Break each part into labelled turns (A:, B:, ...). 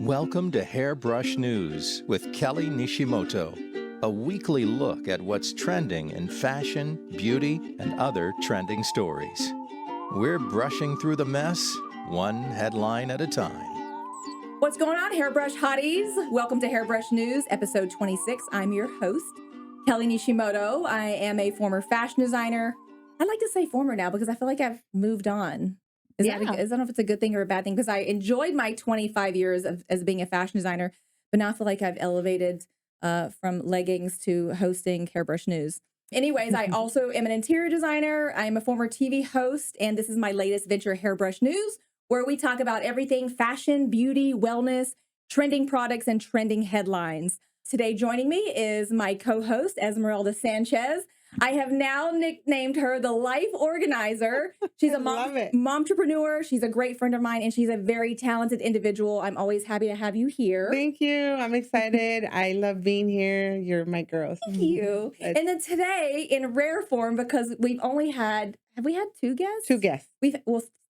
A: Welcome to Hairbrush News with Kelly Nishimoto, a weekly look at what's trending in fashion, beauty, and other trending stories. We're brushing through the mess, one headline at a time.
B: What's going on, Hairbrush hotties? Welcome to Hairbrush News, episode 26. I'm your host, Kelly Nishimoto. I am a former fashion designer. I like to say former now because I feel like I've moved on. I don't know if it's a good thing or a bad thing, because I enjoyed my 25 years as being a fashion designer, but now I feel like I've elevated from leggings to hosting Hairbrush News. Anyways, I also am an interior designer. I'm a former TV host, and this is my latest venture, Hairbrush News, where we talk about everything fashion, beauty, wellness, trending products, and trending headlines. Today joining me is my co-host, Esmeralda Sanchez. I have now nicknamed her the Life Organizer. She's a momtrepreneur. She's a great friend of mine, and she's a very talented individual. I'm always happy to have you here.
C: Thank you. I'm excited. I love being here. You're my girl.
B: Thank you. And then today, in rare form, because we've only had, have we had two guests?
C: Two guests.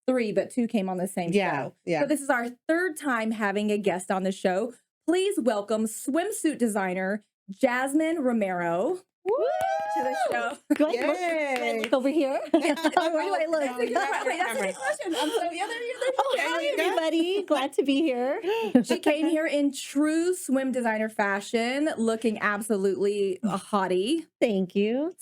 B: Three, but two came on the same show.
C: Yeah.
B: So this is our third time having a guest on the show. Please welcome swimsuit designer Jasmine Romero. Woo! To the show.
D: Do I look over here? Where do I look?
B: Wait, that's a good question. I'm so the other.
D: Hi, everybody. Glad to be here.
B: She came here in true swim designer fashion, looking absolutely a hottie.
D: Thank you.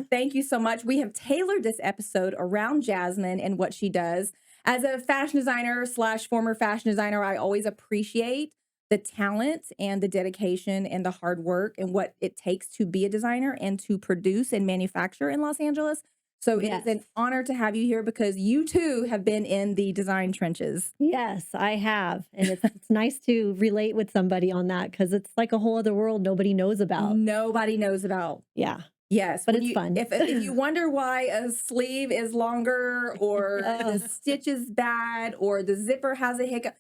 B: Thank you so much. We have tailored this episode around Jasmine and what she does. As a fashion designer / former fashion designer, I always appreciate the talent and the dedication and the hard work and what it takes to be a designer and to produce and manufacture in Los Angeles. So it is an honor to have you here because you too have been in the design trenches.
D: Yes, I have. And it's nice to relate with somebody on that because it's like a whole other world nobody knows about.
B: Nobody knows about.
D: Yeah.
B: Yes.
D: But it's fun.
B: If you wonder why a sleeve is longer or the stitch is bad or the zipper has a hiccup,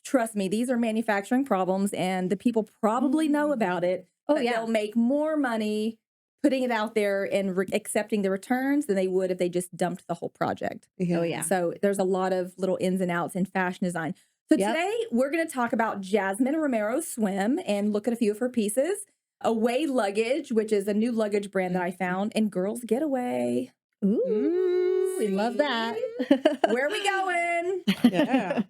B: trust me, these are manufacturing problems and the people probably know about it. They'll make more money putting it out there and accepting the returns than they would if they just dumped the whole project.
D: Oh, yeah.
B: So there's a lot of little ins and outs in fashion design. So today we're going to talk about Jasmine Romero Swim and look at a few of her pieces. Away Luggage, which is a new luggage brand that I found, and Girls Getaway.
D: Ooh, we love that.
B: Where are we going?
C: Yeah.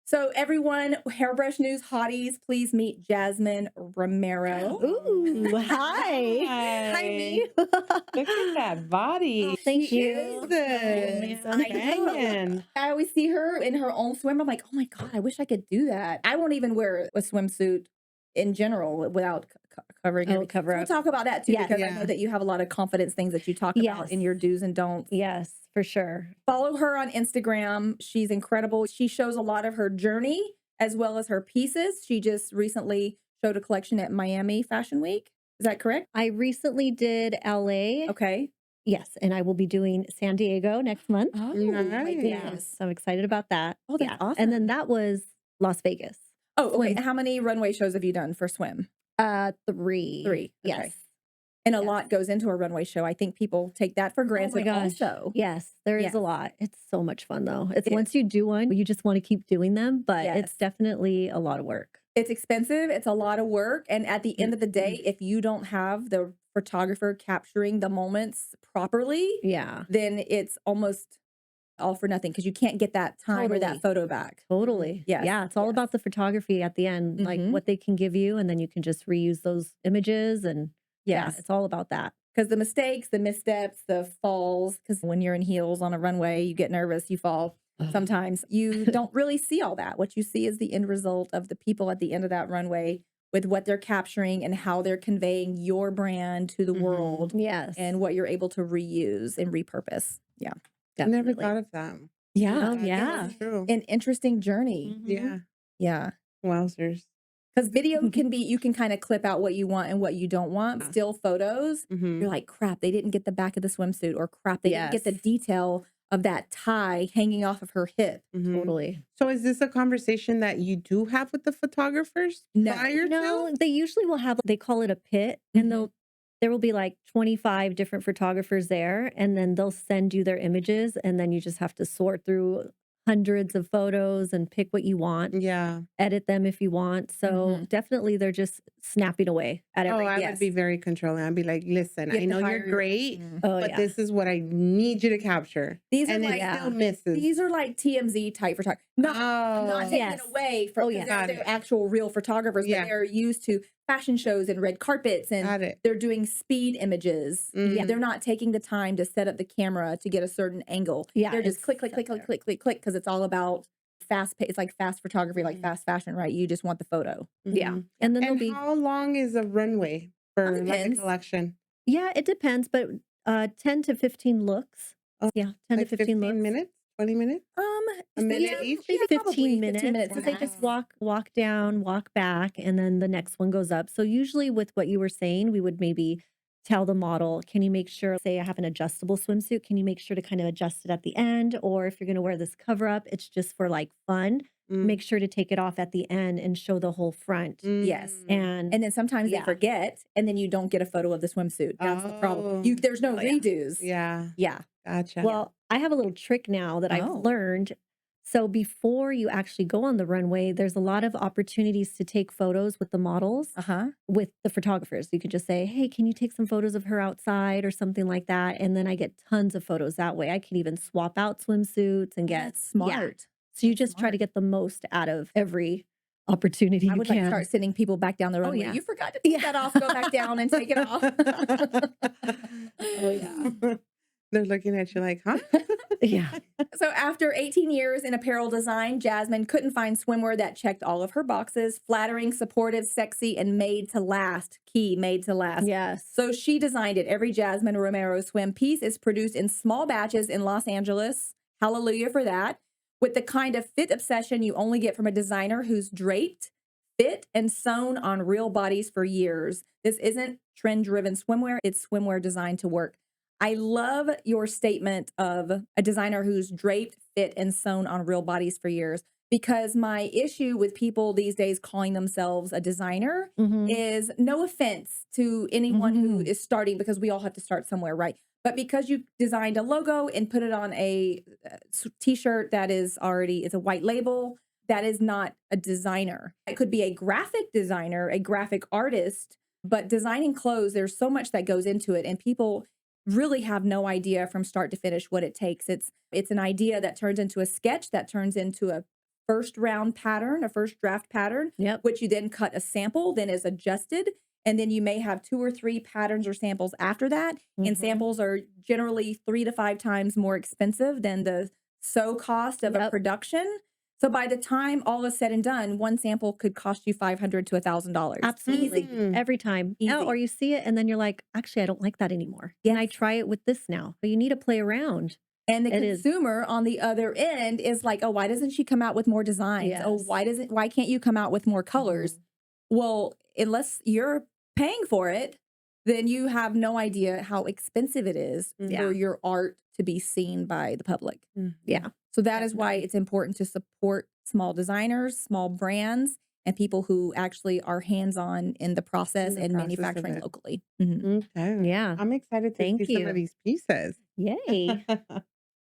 B: So everyone, Hairbrush News hotties, please meet Jasmine Romero.
D: Ooh, hi.
C: Hi, me. Look at that body.
D: Thank you.
C: I
B: always see her in her own swim. I'm like, oh my God, I wish I could do that. I won't even wear a swimsuit in general without covering it.
D: Cover up.
B: We'll talk about that too, because I know that you have a lot of confidence things that you talk about in your do's and don'ts.
D: Yes, for sure.
B: Follow her on Instagram. She's incredible. She shows a lot of her journey as well as her pieces. She just recently showed a collection at Miami Fashion Week. Is that correct?
D: I recently did LA.
B: Okay.
D: Yes, and I will be doing San Diego next month.
B: Oh,
C: nice.
D: Yes, I'm excited about that.
B: Oh, that's awesome.
D: And then that was Las Vegas.
B: Oh, okay. How many runway shows have you done for swim?
D: 3.
B: 3.
D: Yes.
B: Okay. And a lot goes into a runway show. I think people take that for granted also.
D: Yes, there is a lot. It's so much fun though. Once you do one, you just want to keep doing them, but it's definitely a lot of work.
B: It's expensive. It's a lot of work. And at the end of the day, if you don't have the photographer capturing the moments properly, then it's almost all for nothing because you can't get that time or that photo back.
D: Totally.
B: Yes.
D: Yeah. It's all about the photography at the end, like what they can give you. And then you can just reuse those images. And it's all about that.
B: Because the mistakes, the missteps, the falls, because when you're in heels on a runway, you get nervous, you fall. Sometimes you don't really see all that. What you see is the end result of the people at the end of that runway with what they're capturing and how they're conveying your brand to the world.
D: Yes.
B: And what you're able to reuse and repurpose. Yeah.
C: Definitely. I never thought of that.
B: Yeah.
D: Oh, yeah.
C: True.
B: An interesting journey.
C: Yeah.
B: Yeah.
C: Wowzers.
B: Because video can be, you can kind of clip out what you want and what you don't want. Still photos, you're like, crap, they didn't get the back of the swimsuit, or crap, they didn't get the detail of that tie hanging off of her hip.
D: Totally.
C: So is this a conversation that you do have with the photographers prior to?
D: No, they usually will have, they call it a pit, and there will be like 25 different photographers there, and then they'll send you their images, and then you just have to sort through hundreds of photos and pick what you want,
C: Yeah.
D: edit them if you want. So definitely they're just snapping away at
C: Oh,
D: everything.
C: I would be very controlling. I'd be like, listen,
B: You have
C: I
B: to
C: know
B: hire
C: you're
B: your-
C: great,
D: Oh,
C: but
D: yeah.
C: this is what I need you to capture.
B: These are
C: And
B: like
C: it still misses.
B: these are like TMZ type photography. Not
C: Oh,
B: taking
D: Yes.
B: it away from
D: Oh,
B: because
D: yeah.
B: they're,
C: Got
B: they're
C: it.
B: actual real photographers,
C: Yeah.
B: but they're used to fashion shows and red carpets and
C: got it.
B: they're doing speed images.
C: Mhm.
B: They're not taking the time to set up the camera to get a certain angle.
D: Yeah,
B: They're just
D: it's
B: click, click,
D: set
B: click, click,
D: there.
B: click, click, click, because it's all about it's like fast photography, like
C: Mhm.
B: fast fashion, right? You just want the photo.
D: Yeah.
C: Mhm.
D: And then
C: And
D: there'll be,
C: how long is a runway for like a
B: depends.
C: collection?
D: yeah, it depends, but 10 to 15 looks.
C: Oh,
D: Yeah, 10
C: Like
D: to 15 looks.
C: minutes? 20 minutes? A minute each?
D: Maybe
B: probably
D: 15 minutes.
B: 15 minutes.
D: Because they just
C: Wow.
D: walk down, walk back, and then the next one goes up. So usually with what you were saying, we would maybe tell the model, can you make sure, say I have an adjustable swimsuit, can you make sure to kind of adjust it at the end? Or if you're going to wear this cover up, it's just for like fun,
C: Mm.
D: make sure to take it off at the end and show the whole front.
B: Yes.
C: Mm.
B: And then sometimes they
D: Yeah.
B: forget, and then you don't get a photo of the swimsuit. That's the problem.
C: Oh.
B: There's no
D: Oh, yeah.
B: redos.
C: Yeah,
B: Yeah.
C: gotcha.
D: Well, I have a little trick now that I've
B: Oh.
D: learned. So before you actually go on the runway, there's a lot of opportunities to take photos with the models, with the photographers. You could just say, hey, can you take some photos of her outside or something like that? And then I get tons of photos that way. I can even swap out swimsuits and get
B: That's smart.
D: So you
B: That's
D: just try to
B: smart.
D: get the most out of every opportunity
B: I
D: you
B: would
D: can.
B: like start sending people back down the runway.
D: yeah.
B: You forgot to take that off. Go back down and take it off.
C: Oh, yeah. They're looking at you like, huh?
D: Yeah.
B: So after 18 years in apparel design, Jasmine couldn't find swimwear that checked all of her boxes: flattering, supportive, sexy, and made to last. Key, made to last.
D: Yes.
B: So she designed it. Every Jasmine Romero Swim piece is produced in small batches in Los Angeles. Hallelujah for that. With the kind of fit obsession you only get from a designer who's draped, fit, and sewn on real bodies for years. This isn't trend-driven swimwear. It's swimwear designed to work. I love your statement of a designer who's draped, fit, and sewn on real bodies for years, because my issue with people these days calling themselves a designer
D: Mhm.
B: is, no offense to anyone who is starting, because we all have to start somewhere, right? But because you designed a logo and put it on a t-shirt that is a white label, that is not a designer. It could be a graphic designer, a graphic artist, but designing clothes, there's so much that goes into it, and people really have no idea from start to finish what it takes. It's an idea that turns into a sketch, that turns into a first round pattern, a first draft pattern,
D: Yep.
B: which you then cut a sample, then is adjusted. And then you may have 2 or 3 patterns or samples after that. And
D: Mhm.
B: samples are generally 3 to 5 times more expensive than the sew cost of a
D: Yep.
B: production. So by the time all is said and done, one sample could cost you $500 to $1,000.
D: Absolutely.
B: Easy.
D: Every time.
B: Easy.
D: Or you see it and then you're like, actually, I don't like that anymore. Can I
B: Yes.
D: try it with this now? But you need to play around.
B: And the
D: It is.
B: consumer on the other end is like, oh, why doesn't she come out with more designs? Oh,
D: Yes.
B: why can't you come out with more colors? Well, unless you're paying for it, then you have no idea how expensive it is for your art to be seen by the public.
D: Yeah.
B: So that is why it's important to support small designers, small brands, and people who actually are hands-on in the process
C: the
B: and
C: process of
B: manufacturing
C: it.
B: locally.
C: Okay.
D: Yeah.
C: I'm excited to
D: Thank
C: see some
D: you.
C: of these pieces.
D: Yay.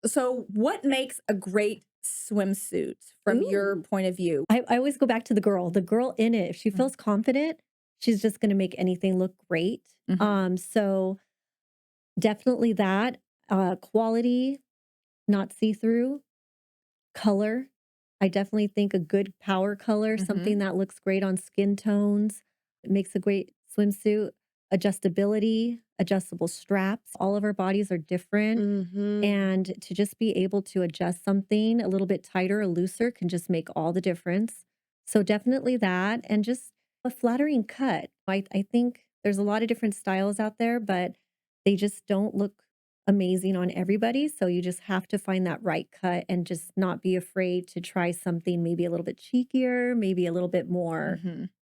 B: So what makes a great swimsuit from your
D: Ooh.
B: point of view?
D: I always go back to the girl. The girl in it, if she
B: Mhm.
D: feels confident, she's just going to make anything look great. So definitely that. Quality, not see-through. Color. I definitely think a good power color, something that looks great on skin tones. It makes a great swimsuit. Adjustability, adjustable straps. All of our bodies are different.
C: Mhm.
D: And to just be able to adjust something a little bit tighter or looser can just make all the difference. So definitely that. And just a flattering cut. I think there's a lot of different styles out there, but they just don't look amazing on everybody. So you just have to find that right cut and just not be afraid to try something maybe a little bit cheekier, maybe a little bit more,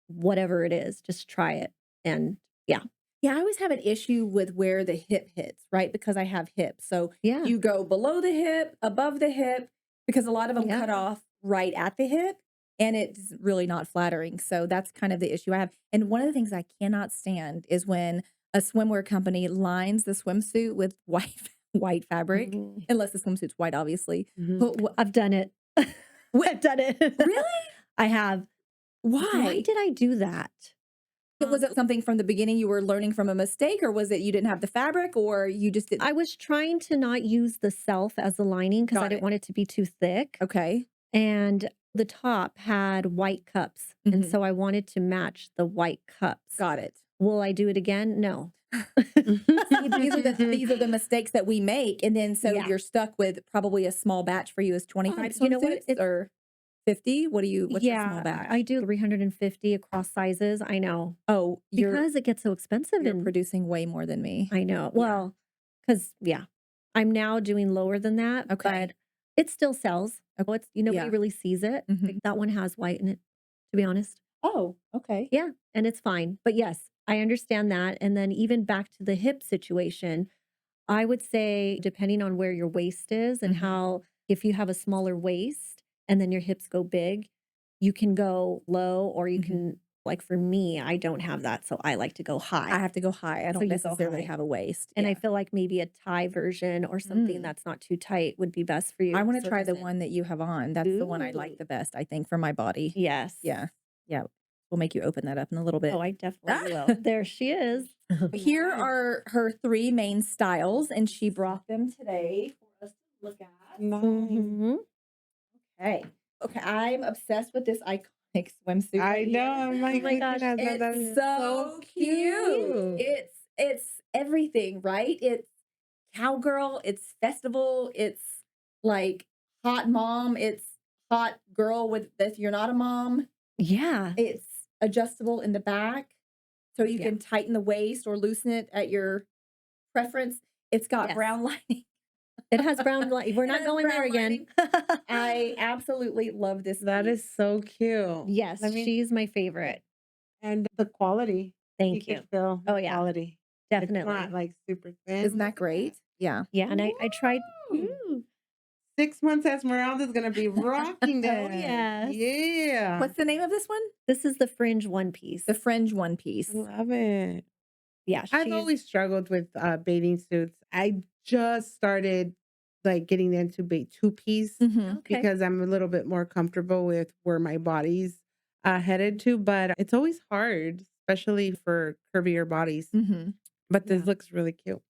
D: whatever it is. Just try it. And yeah.
B: Yeah, I always have an issue with where the hip hits, right? Because I have hips. So
D: Yeah.
B: you go below the hip, above the hip, because a lot of them
D: Yeah.
B: cut off right at the hip, and it's really not flattering. So that's kind of the issue I have. And one of the things I cannot stand is when a swimwear company lines the swimsuit with white fabric,
D: Mhm.
B: unless the swimsuit's white, obviously.
C: Mhm.
B: But
D: I've done it. I've done it.
B: Really?
D: I have. Why
B: Why?
D: did I do that?
B: Was it something from the beginning you were learning from a mistake, or was it you didn't have the fabric, or you just didn't?
D: I was trying to not use the self as the lining because I
B: Got
D: didn't
B: it.
D: want it to be too thick.
B: Okay.
D: And the top had white cups. And
B: Mhm.
D: so I wanted to match the white cups.
B: Got it.
D: Will I do it again? No.
B: See, these are the mistakes that we make, and then so
D: Yeah.
B: you're stuck with probably a small batch for you is 25
D: you know what?
B: swimsuits or 50. What's your small
D: Yeah,
B: batch?
D: I do 350 across sizes. I know.
B: Oh,
D: Because it gets so expensive
B: you're
D: and
B: producing way more than me.
D: I know.
B: Yeah.
D: Well, because I'm now doing lower than that,
B: Okay.
D: but it still sells.
B: Okay.
D: It's nobody
B: Yeah.
D: really sees it.
B: Mhm.
D: Like, that one has white in it, to be honest.
B: Oh, okay.
D: Yeah, and it's fine. But yes, I understand that. And then even back to the hip situation, I would say depending on where your waist is and
B: Mhm.
D: how if you have a smaller waist and then your hips go big, you can go low or you
B: Mhm.
D: can like for me, I don't have that, so I like to go high.
B: I have to go high. I
D: So
B: don't
D: you go
B: necessarily
D: high.
B: have a waist.
D: And I
B: Yeah.
D: feel like maybe a tie version or something
B: Mm.
D: that's not too tight would be best for you.
B: I want to
D: so it
B: try the
D: doesn't-
B: one that you have on. That's the one I
D: Ooh.
B: like the best, I think, for my body.
D: Yes.
B: Yeah. Yeah. We'll make you open that up in a little bit.
D: Oh, I definitely will. There she is.
B: Here
C: Nice.
B: are her 3 main styles, and she brought them today for us to look at.
C: Nice.
D: Mhm.
B: Okay. Okay, I'm obsessed with this iconic swimsuit.
C: I
B: right
C: know.
B: here.
C: I'm like,
D: Oh my gosh,
C: looking at that.
B: It's
C: That is
B: so cute. It's everything, right? It's cowgirl, it's festival, it's like hot mom, it's hot girl with if you're not a mom.
D: Yeah.
B: It's adjustable in the back, so you
D: Yeah.
B: can tighten the waist or loosen it at your preference. It's got
D: Yes.
B: brown lining.
D: It has brown light. We're
B: It
D: not
B: has
D: going there
B: brown
D: again.
B: I absolutely love this
C: That
B: piece.
C: is so cute.
D: Yes,
C: I mean,
D: she's my favorite.
C: and the quality.
D: Thank
C: You
D: you.
C: can feel
D: Oh,
C: the
D: yeah.
C: quality. It's
D: Definitely.
C: not like super thin.
B: Isn't
C: Look
B: that
C: at
B: great? Yeah.
D: Yeah, and I tried.
B: Woo!
D: Ooh.
C: 6 months Esmeralda's gonna be rocking
D: Oh,
C: that.
D: yes.
C: Yeah.
B: What's the name of this one?
D: This is the fringe one piece.
B: The fringe one piece.
C: I love it.
D: Yeah,
C: I've
D: she's
C: always struggled with bathing suits. I just started like getting into two-piece
B: Mhm.
D: okay.
C: because I'm a little bit more comfortable with where my body's headed to, but it's always hard, especially for curvier bodies.
B: Mhm.
C: But this
D: Yeah.
C: looks really cute.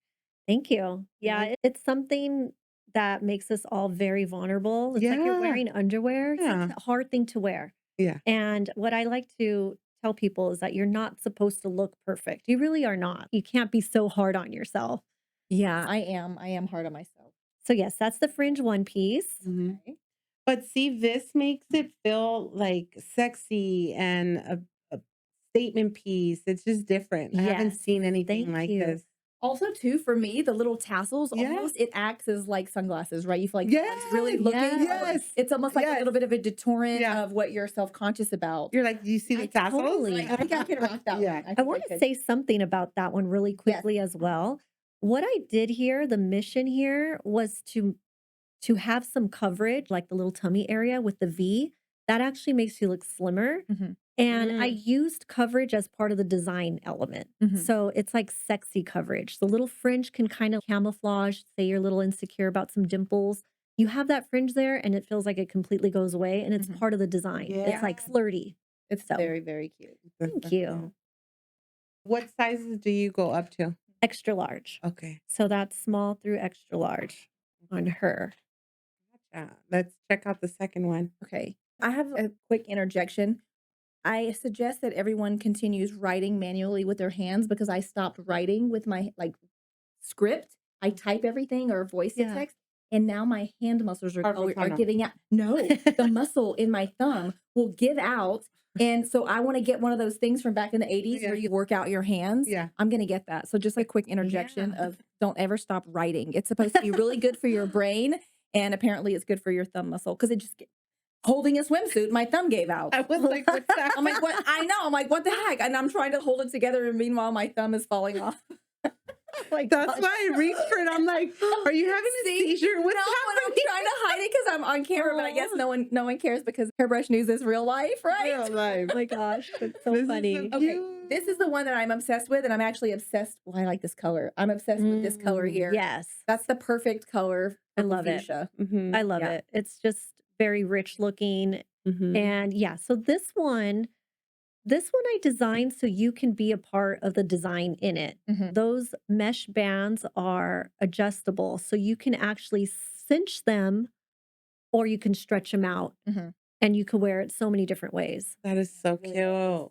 D: Thank you. Yeah,
C: like-
D: it's something that makes us all very vulnerable. It's like you're
C: Yeah.
D: wearing underwear. It's
C: Yeah.
D: such a hard thing to wear.
C: Yeah.
D: And what I like to tell people is that you're not supposed to look perfect. You really are not. You can't be so hard on yourself.
B: Yeah, I am. I am hard on myself.
D: So yes, that's the fringe one piece.
C: Mhm.
B: Okay.
C: But see, this makes it feel like sexy and a statement piece. It's just different. I haven't
D: Yes.
C: seen anything
D: Thank
C: like
D: you.
C: this.
B: Also, too, for me, the little tassels
C: Yeah.
B: almost it acts as like sunglasses, right? You feel like someone's really
C: Yes,
B: looking.
C: yes,
B: It's almost like a
C: yes.
B: little bit of a deterrent
C: Yeah.
B: of what you're self-conscious about.
C: You're like, do you see the
D: I
C: tassels?
D: totally-
B: I think I can rock that
C: Yeah.
B: one.
D: I
B: think
D: want to
B: could.
D: say something about that one really
B: Yes.
D: quickly as well. What I did here, the mission here was to have some coverage, like the little tummy area with the V. That actually makes you look slimmer.
B: Mhm.
D: And I used coverage as part of the design element.
B: Mhm.
D: So it's like sexy coverage. The little fringe can kind of camouflage, say you're a little insecure about some dimples. You have that fringe there and it feels like it completely goes away and it's
B: Mhm.
D: part of the design. It's like
C: Yeah.
D: flirty.
B: It's
D: So-
B: very, very cute.
D: Thank you.
C: What sizes do you go up to?
D: Extra large.
C: Okay.
D: So that's small through extra large on her.
C: Let's check out the second one.
B: Okay. I have a quick interjection. I suggest that everyone continues writing manually with their hands because I stopped writing with my script. I type everything or voice to
D: Yeah.
B: text, and now my hand muscles are
C: Carpal tunnel.
B: giving out. No, the muscle in my thumb will give out. And so I want to get one of those things from back in the 80s
C: Yeah.
B: where you work out your hands.
C: Yeah.
B: I'm going to get that. So just a quick interjection
C: Yeah.
B: of don't ever stop writing. It's supposed to be really good for your brain. And apparently it's good for your thumb muscle because it just holding a swimsuit, my thumb gave out.
C: I was like, what's that?
B: I'm like, what? I know. I'm like, what the heck? And I'm trying to hold it together. And meanwhile, my thumb is falling off. Like,
C: That's
B: gosh.
C: why I reached for it. I'm like, are you having a
B: See?
C: seizure? What's
B: No, and I'm
C: happening?
B: trying to hide it because I'm on camera, but I guess no one cares because Hairbrush News is real life, right?
C: Real life.
D: Oh my gosh, that's so
C: This is
D: funny.
C: so
B: Okay,
C: cute.
B: this is the one that I'm obsessed with, and I'm actually obsessed. Well, I like this color. I'm obsessed with this color here.
D: Yes.
B: That's the perfect color.
D: I
B: for
D: love it.
B: fuchsia.
C: Mhm.
D: I love
B: Yeah.
D: it. It's just very rich looking.
C: Mhm.
D: And yeah, so this one I designed so you can be a part of the design in it.
B: Mhm.
D: Those mesh bands are adjustable, so you can actually cinch them or you can stretch them out
B: Mhm.
D: and you can wear it so many different ways.
C: That is so
B: Really
C: cute.
B: nice.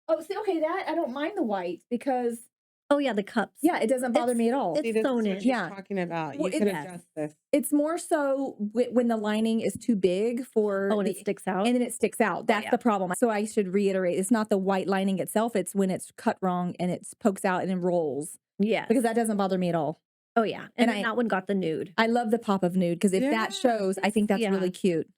B: Oh, see, okay, that I don't mind the white because
D: Oh yeah, the cups.
B: yeah, it doesn't bother me at all.
C: See,
D: It's
C: this
D: sewn
C: is what
D: in.
C: she's
B: Yeah.
C: talking about.
B: Well,
C: You could
D: Yes.
C: adjust this.
B: It's more so when the lining is too big for
D: Oh, and
B: the
D: it sticks out.
B: and then it sticks out. That's
D: yeah.
B: the problem. So I should reiterate, it's not the white lining itself, it's when it's cut wrong and it pokes out and it rolls
D: Yes.
B: because that doesn't bother me at all.
D: Oh yeah.
B: And
D: And then that one got the nude.
B: I love the pop of nude because if that shows, I think that's
D: Yeah.
B: really cute.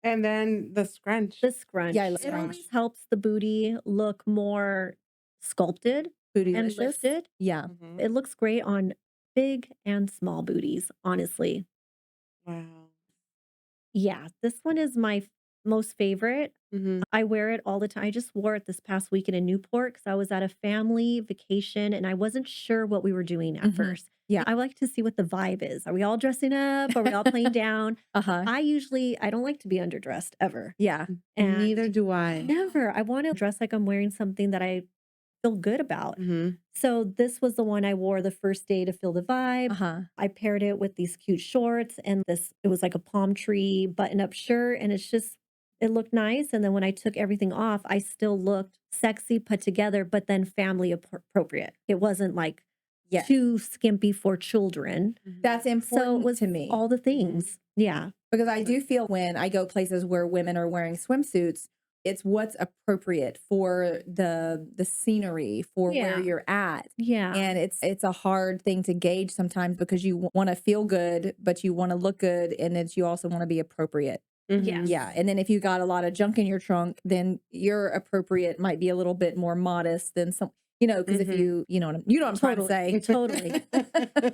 C: And then the scrunch.
D: The scrunch.
B: Yeah, I love
D: It
B: scrunch.
D: always helps the booty look more sculpted and
B: Bootylicious.
D: lifted.
B: Yeah.
C: Mhm.
D: It looks great on big and small booties, honestly.
C: Wow.
D: Yeah, this one is my most favorite.
C: Mhm.
D: I wear it all the time. I just wore it this past weekend in Newport because I was at a family vacation and I wasn't sure what we were doing at
B: Mhm.
D: first.
B: Yeah.
D: I like to see what the vibe is. Are we all dressing up? Are we all playing down?
B: Uh-huh.
D: I don't like to be underdressed ever.
B: Yeah.
D: And
C: Neither do I.
D: never. I want to dress like I'm wearing something that I feel good about.
C: Mhm.
D: So this was the one I wore the first day to feel the vibe.
B: Uh-huh.
D: I paired it with these cute shorts and it was like a palm tree button-up shirt. And it looked nice. And then when I took everything off, I still looked sexy, put together, but then family appropriate. It wasn't like
B: Yes.
D: too skimpy for children.
B: That's
D: So it
B: important
D: was
B: to me.
D: all the things. Yeah.
B: Because I do feel when I go places where women are wearing swimsuits, it's what's appropriate for the scenery, for
D: Yeah.
B: where you're at.
D: Yeah.
B: And it's a hard thing to gauge sometimes because you want to feel good, but you want to look good, and you also want to be appropriate.
C: Mhm.
D: Yes.
B: Yeah. And then if you got a lot of junk in your trunk, then your appropriate might be a little bit more modest than some, because if
C: Mhm.
B: you know what I'm trying to say.
D: Totally.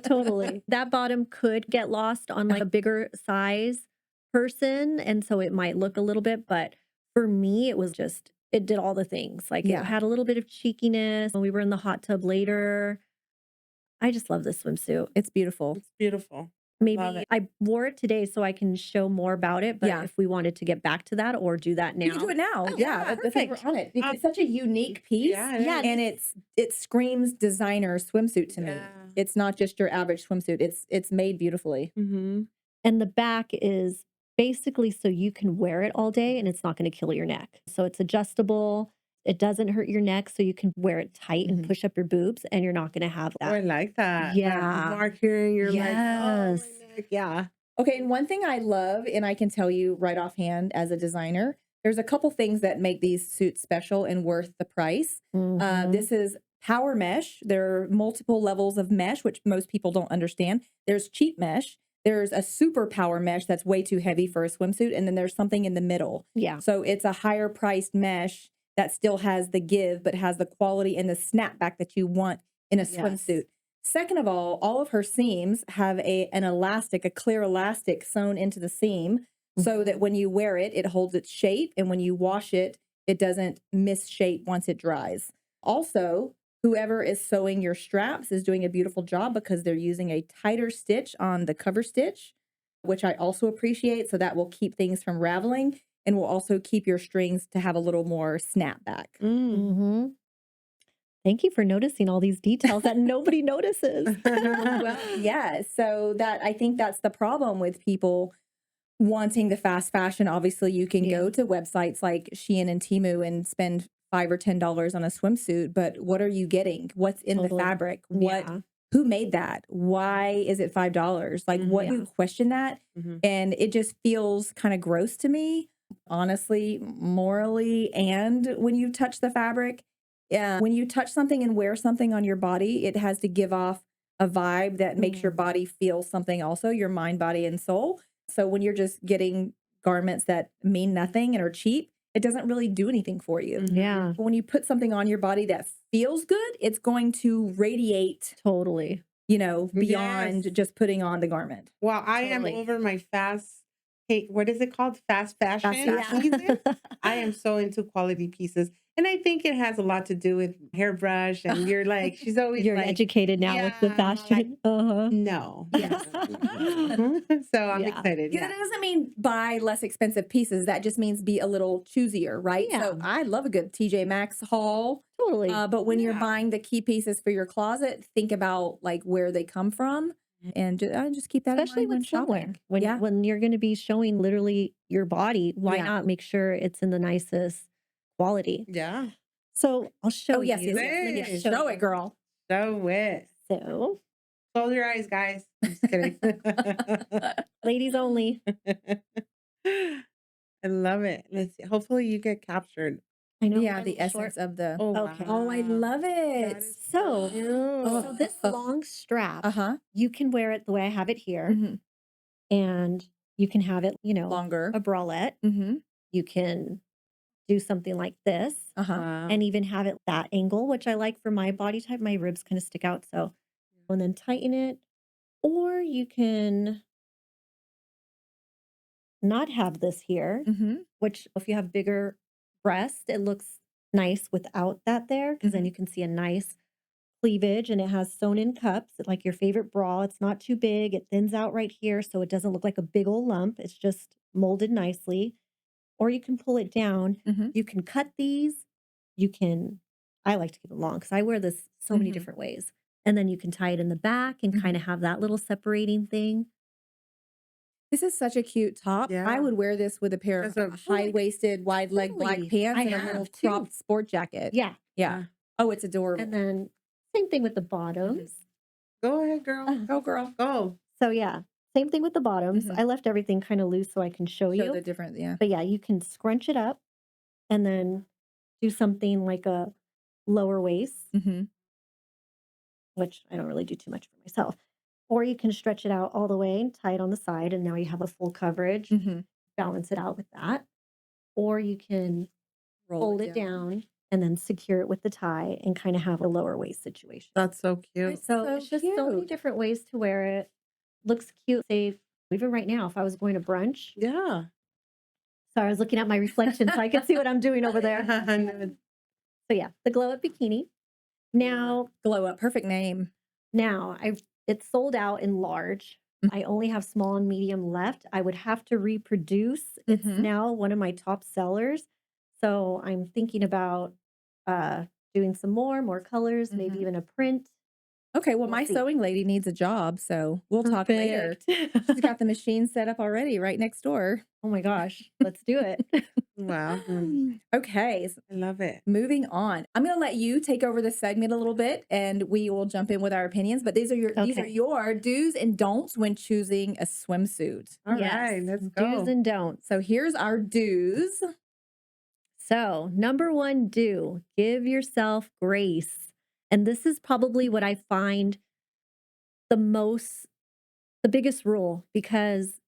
D: Totally. That bottom could get lost on like a bigger size person. And so it might look a little bit, but for me, it did all the things. Like
B: Yeah.
D: it had a little bit of cheekiness. When we were in the hot tub later, I just love this swimsuit.
B: It's beautiful.
C: It's beautiful.
D: Maybe
C: Love it.
D: I wore it today so I can show more about it. But
B: Yeah.
D: if we wanted to get back to that or do that now.
B: You can do it now.
C: Oh,
B: yeah.
C: yeah,
B: That's we're
C: perfect.
B: on it. Because it's such a unique piece.
C: Yeah, it
D: Yeah,
C: is.
B: And it screams designer swimsuit to me.
C: Yeah.
B: It's not just your average swimsuit. It's made beautifully.
C: Mhm.
D: And the back is basically so you can wear it all day and it's not going to kill your neck. So it's adjustable. It doesn't hurt your neck. So you can wear it tight and
B: Mhm.
D: push up your boobs and you're not going to have
C: Oh, I
D: that.
C: like that.
D: Yeah.
C: That mark here, and you're like, oh,
D: Yes.
C: my neck. Yeah.
B: Okay, and one thing I love, and I can tell you right offhand as a designer, there's a couple things that make these suits special and worth the price.
D: Mhm.
B: This is power mesh. There are multiple levels of mesh, which most people don't understand. There's cheap mesh. There's a super power mesh that's way too heavy for a swimsuit. And then there's something in the middle.
D: Yeah.
B: So it's a higher priced mesh that still has the give, but has the quality and the snapback that you want in a
D: Yes.
B: swimsuit. Second of all of her seams have an elastic, a clear elastic sewn into the seam so that when you wear it, it holds its shape. And when you wash it, it doesn't misshape once it dries. Also, whoever is sewing your straps is doing a beautiful job because they're using a tighter stitch on the cover stitch, which I also appreciate. So that will keep things from raveling and will also keep your strings to have a little more snapback.
C: Mm.
D: Hmm. Thank you for noticing all these details that nobody notices.
B: Well, yeah. So I think that's the problem with people wanting the fast fashion. Obviously, you can go to websites like Shein and Temu and spend $5 or $10 on a swimsuit, but what are you getting? What's in the
D: Totally.
B: fabric?
D: Yeah.
B: Who made that? Why is it $5? Like, what
D: Yeah.
B: you question that?
C: Mhm.
B: And it just feels kind of gross to me, honestly, morally. And when you touch the fabric, when you touch something and wear something on your body, it has to give off a vibe that makes your body feel something also, your mind, body, and soul. So when you're just getting garments that mean nothing and are cheap, it doesn't really do anything for you.
C: Mhm.
D: Yeah.
B: But when you put something on your body that feels good, it's going to radiate,
D: Totally.
B: beyond
C: Yes.
B: just putting on the garment.
C: Well, I
D: Totally.
C: am over my fast hey, what is it called? Fast fashion
D: Fast
C: season.
D: fashion.
C: I am so into quality pieces. And I think it has a lot to do with Hairbrush. And you're like, she's always
D: You're
C: like,
D: educated now with the
C: yeah, I'm like,
D: fashion. Uh-huh.
C: no,
B: Yes.
C: no. So I'm
D: Yeah.
C: excited.
B: Yeah,
C: Yeah.
B: that doesn't mean buy less expensive pieces. That just means be a little choosier, right?
D: Yeah.
B: So I love a good TJ Maxx haul.
D: Totally.
B: But when you're
C: Yeah.
B: buying the key pieces for your closet, think about like where they come from and just keep that
D: Especially
B: in mind
D: with
B: when
D: swimwear.
B: shopping.
D: When
B: Yeah.
D: when you're going to be showing literally your body, why
B: Yeah.
D: not make sure it's in the nicest quality?
C: Yeah.
D: So I'll show
B: Oh, yes,
D: you.
B: yes, yes. Let me
C: Hey.
B: show it, girl.
C: So it.
D: So,
C: Close your eyes, guys. I'm just kidding.
D: ladies only.
C: I love it. Let's see. Hopefully you get captured.
D: I know
B: Yeah,
D: mine's
B: the
D: a little
B: essence
D: short.
B: of the.
C: Oh,
D: Okay.
B: Oh, I love
C: That
B: it.
C: is
D: So,
C: cute.
D: so this long strap,
B: Uh-huh.
D: you can wear it the way I have it here,
B: Mm-hmm.
D: and you can have it,
B: Longer.
D: a bralette.
B: Mm-hmm.
D: You can do something like this,
B: Uh-huh.
C: Wow.
D: and even have it that angle, which I like for my body type. My ribs kind of stick out, so and then tighten it. Or you can not have this here,
B: Mm-hmm.
D: which if you have bigger breasts, it looks nice without that there because then
B: Mhm.
D: you can see a nice cleavage and it has sewn in cups like your favorite bra. It's not too big. It thins out right here so it doesn't look like a big old lump. It's just molded nicely. Or you can pull it down.
B: Mhm.
D: You can cut these. You can, I like to keep it long because I wear this so many
B: Mhm.
D: different ways. And then you can tie it in the back and kind
B: Mhm.
D: of have that little separating thing.
B: This is such a cute top. I
C: Yeah.
B: would wear this with a pair of
C: That's a
B: high-waisted, wide leg black
D: Totally.
B: pants
D: I
B: and a little
D: have too.
B: cropped sport jacket.
D: Yeah.
B: Yeah. Oh, it's adorable.
D: And then same thing with the bottoms.
C: Go ahead, girl.
B: Go, girl.
C: Go.
D: So yeah, same thing with the bottoms.
B: Mhm.
D: I left everything kind of loose so I can show
B: Show
D: you.
B: the different, yeah.
D: But yeah, you can scrunch it up and then do something like a lower waist,
B: Mm-hmm.
D: which I don't really do too much for myself. Or you can stretch it out all the way and tie it on the side, and now you have a full coverage.
B: Mm-hmm.
D: Balance it out with that. Or you can fold it down and then secure it with the tie and kind of have a lower waist situation.
C: That's so cute.
B: It's
D: So
B: so
D: it's just so many
B: cute.
D: different ways to wear it. Looks cute. Say, even right now, if I was going to brunch,
C: Yeah.
D: sorry, I was looking at my reflection so I could see what I'm doing over there. So yeah, the glow up bikini. Now,
B: Glow Up. Perfect name.
D: it's sold out in large.
B: Mm.
D: I only have small and medium left. I would have to reproduce. It's
B: Mhm.
D: now one of my top sellers. So I'm thinking about doing some more colors, maybe
B: Mhm.
D: even a print.
B: Okay, well,
D: We'll
B: my
D: see.
B: sewing lady needs a job, so we'll talk later.
D: Perfect.
B: She's got the machine set up already right next door.
D: Oh my gosh, let's do it.
C: Wow.
B: Okay, so
C: I love it.
B: moving on. I'm going to let you take over the segment a little bit, and we will jump in with our opinions. But these are
D: Okay.
B: your do's and don'ts when choosing a swimsuit.
C: All right,
D: Yes,
C: let's
D: do's
C: go.
D: and don'ts.
B: So here's our do's.
D: So, number one, do give yourself grace. And this is probably what I find the biggest rule because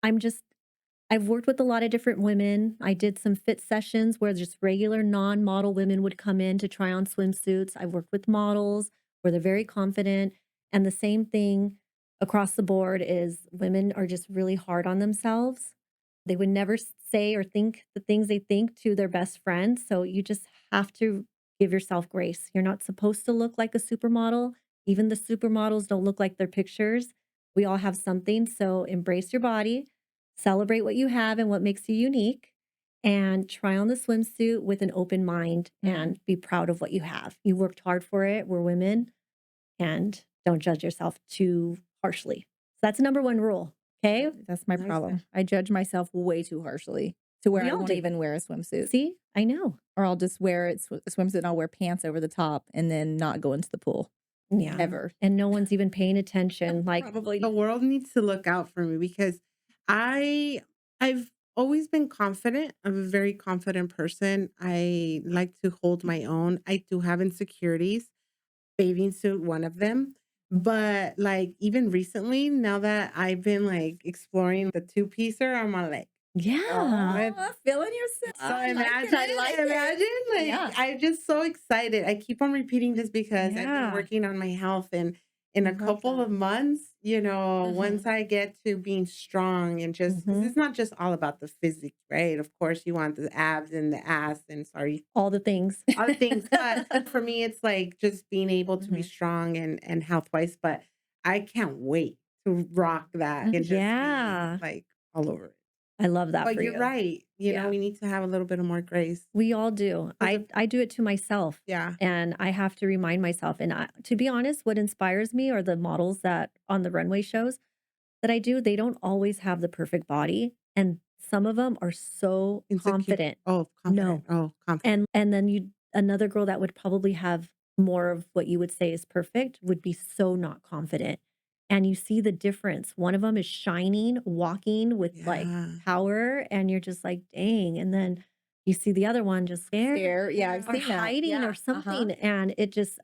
D: I've worked with a lot of different women. I did some fit sessions where just regular non model women would come in to try on swimsuits. I've worked with models where they're very confident. And the same thing across the board is women are just really hard on themselves. They would never say or think the things they think to their best friend. So you just have to give yourself grace. You're not supposed to look like a supermodel. Even the supermodels don't look like their pictures. We all have something. So embrace your body, celebrate what you have and what makes you unique, and try on the swimsuit with an open mind and be proud of what you have. You worked hard for it. We're women, and don't judge yourself too harshly. So that's number one rule. Okay.
B: That's my
C: Nice.
B: problem. I judge myself way too harshly to where
D: We
B: I
D: all
B: won't
D: do.
B: even wear a swimsuit.
D: See, I know.
B: Or I'll just wear a swimsuit and I'll wear pants over the top and then not go into the pool
D: Yeah.
B: ever.
D: And no one's even paying attention. Like,
B: Probably.
C: The world needs to look out for me because I've always been confident. I'm a very confident person. I like to hold my own. I do have insecurities. Bathing suit, one of them. But like even recently, now that I've been like exploring the two-piecer, I'm all like,
D: yeah.
B: Oh, feeling yourself.
C: so imagine, like
D: Yeah.
C: I'm just so excited. I keep on repeating this because I've been
D: Yeah.
C: working on my health in
B: I
C: a
B: love
C: couple
B: that.
C: of months, once
B: Mhm.
C: I get to being strong and just because
D: Mhm.
C: it's not just all about the physique, right? Of course, you want the abs and the ass and sorry,
D: All the things.
C: other things. But for me, it's like just being able to be
B: Mhm.
C: strong and health wise. But I can't wait to rock that and
B: Mhm.
C: just be
D: Yeah.
C: like all over it.
D: I love that
C: But
D: for
C: you're
D: you.
C: right.
D: Yeah.
C: We need to have a little bit of more grace.
D: We all do.
C: 'Cause
D: I do it to myself,
C: yeah.
D: and I have to remind myself, and to be honest, what inspires me are the models that on the runway shows that I do, they don't always have the perfect body, and some of them are so
C: Insecure.
D: confident.
C: Oh, confident.
D: No.
C: Oh, confident.
D: And then another girl that would probably have more of what you would say is perfect would be so not confident. And you see the difference. One of them is shining, walking with like
C: Yeah.
D: power, and you're just like, dang. And then you see the other one just scared
B: Stare. Yeah, I've
D: or
B: seen that.
D: hiding or
B: Yeah. Uh-huh.
D: something. And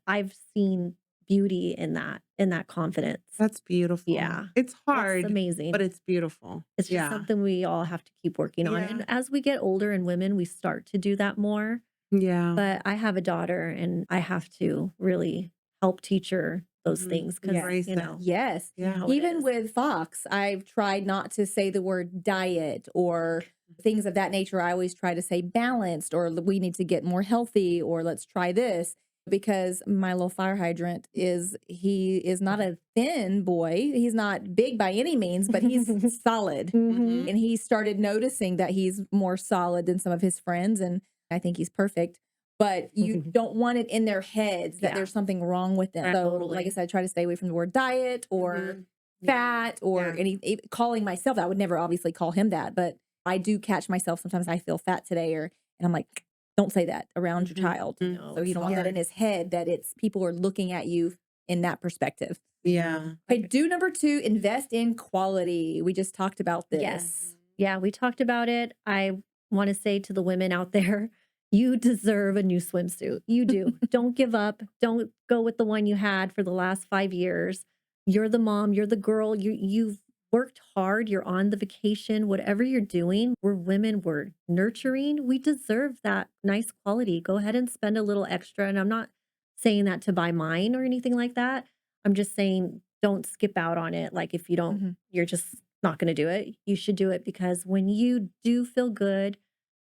D: I've seen beauty in that confidence.
C: That's beautiful.
D: Yeah.
C: It's
D: It's
C: hard, but
D: amazing.
C: it's beautiful.
D: It's just
C: Yeah.
D: something we all have to keep working on.
C: Yeah.
D: And as we get older and women, we start to do that more.
C: Yeah.
D: But I have a daughter and I have to really help teach her those
C: Mhm.
D: things because,
B: Yes.
C: Embrace
D: you
C: that.
D: know,
B: Yes.
D: you know
C: Yeah.
D: how it
B: Even
D: is.
B: with Fox, I've tried not to say the word diet or things of that nature. I always try to say balanced or we need to get more healthy or let's try this because my little fire hydrant he is not a thin boy. He's not big by any means, but he's solid.
D: Mhm.
B: And he started noticing that he's more solid than some of his friends. And I think he's perfect. But you don't want it in their heads that
D: Yeah.
B: there's something wrong with them.
C: Right.
B: So, like I
D: Totally.
B: said, I try to stay away from the word diet or
C: Mhm.
B: fat or
C: Yeah.
B: calling myself that. I would never obviously call him that, but I do catch myself sometimes I feel fat today and I'm like, don't say that around your
C: Mhm.
B: child.
C: Mhm.
D: No,
B: So you
D: it's
B: don't want that in
D: hard.
B: his head that it's people are looking at you in that perspective.
C: Yeah.
B: Okay, do number 2, invest in quality. We just talked about this.
D: Yes. Yeah, we talked about it. I want to say to the women out there, you deserve a new swimsuit. You do. Don't give up. Don't go with the one you had for the last 5 years. You're the mom, you're the girl. You've worked hard, you're on the vacation, whatever you're doing. We're women, we're nurturing. We deserve that nice quality. Go ahead and spend a little extra. And I'm not saying that to buy mine or anything like that. I'm just saying don't skip out on it. Like if you don't,
B: Mhm.
D: you're just not going to do it. You should do it because when you do feel good,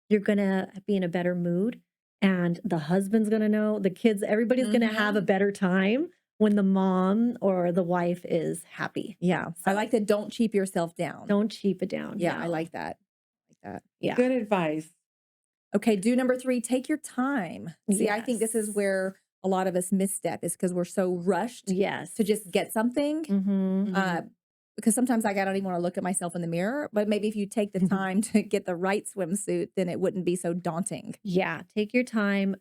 D: you're going to be in a better mood. And the husband's going to know, the kids, everybody's going to have a
B: Mhm.
D: better time when the mom or the wife is happy.
B: Yeah. I
D: So
B: like that don't cheap yourself down.
D: don't cheap it down.
B: Yeah, I
D: No.
B: like that. Like that.
D: Yeah.
C: Good advice.
B: Okay, do number 3, take your time. See, I think this is
D: Yes.
B: where a lot of us misstep is because we're so rushed
D: Yes.
B: to just get something.
D: Mm-hmm.
B: Uh, because sometimes like, I don't even want to look at myself in the mirror, but maybe if you take the time to get the right swimsuit, then it wouldn't be so daunting.
D: Yeah. Take your time,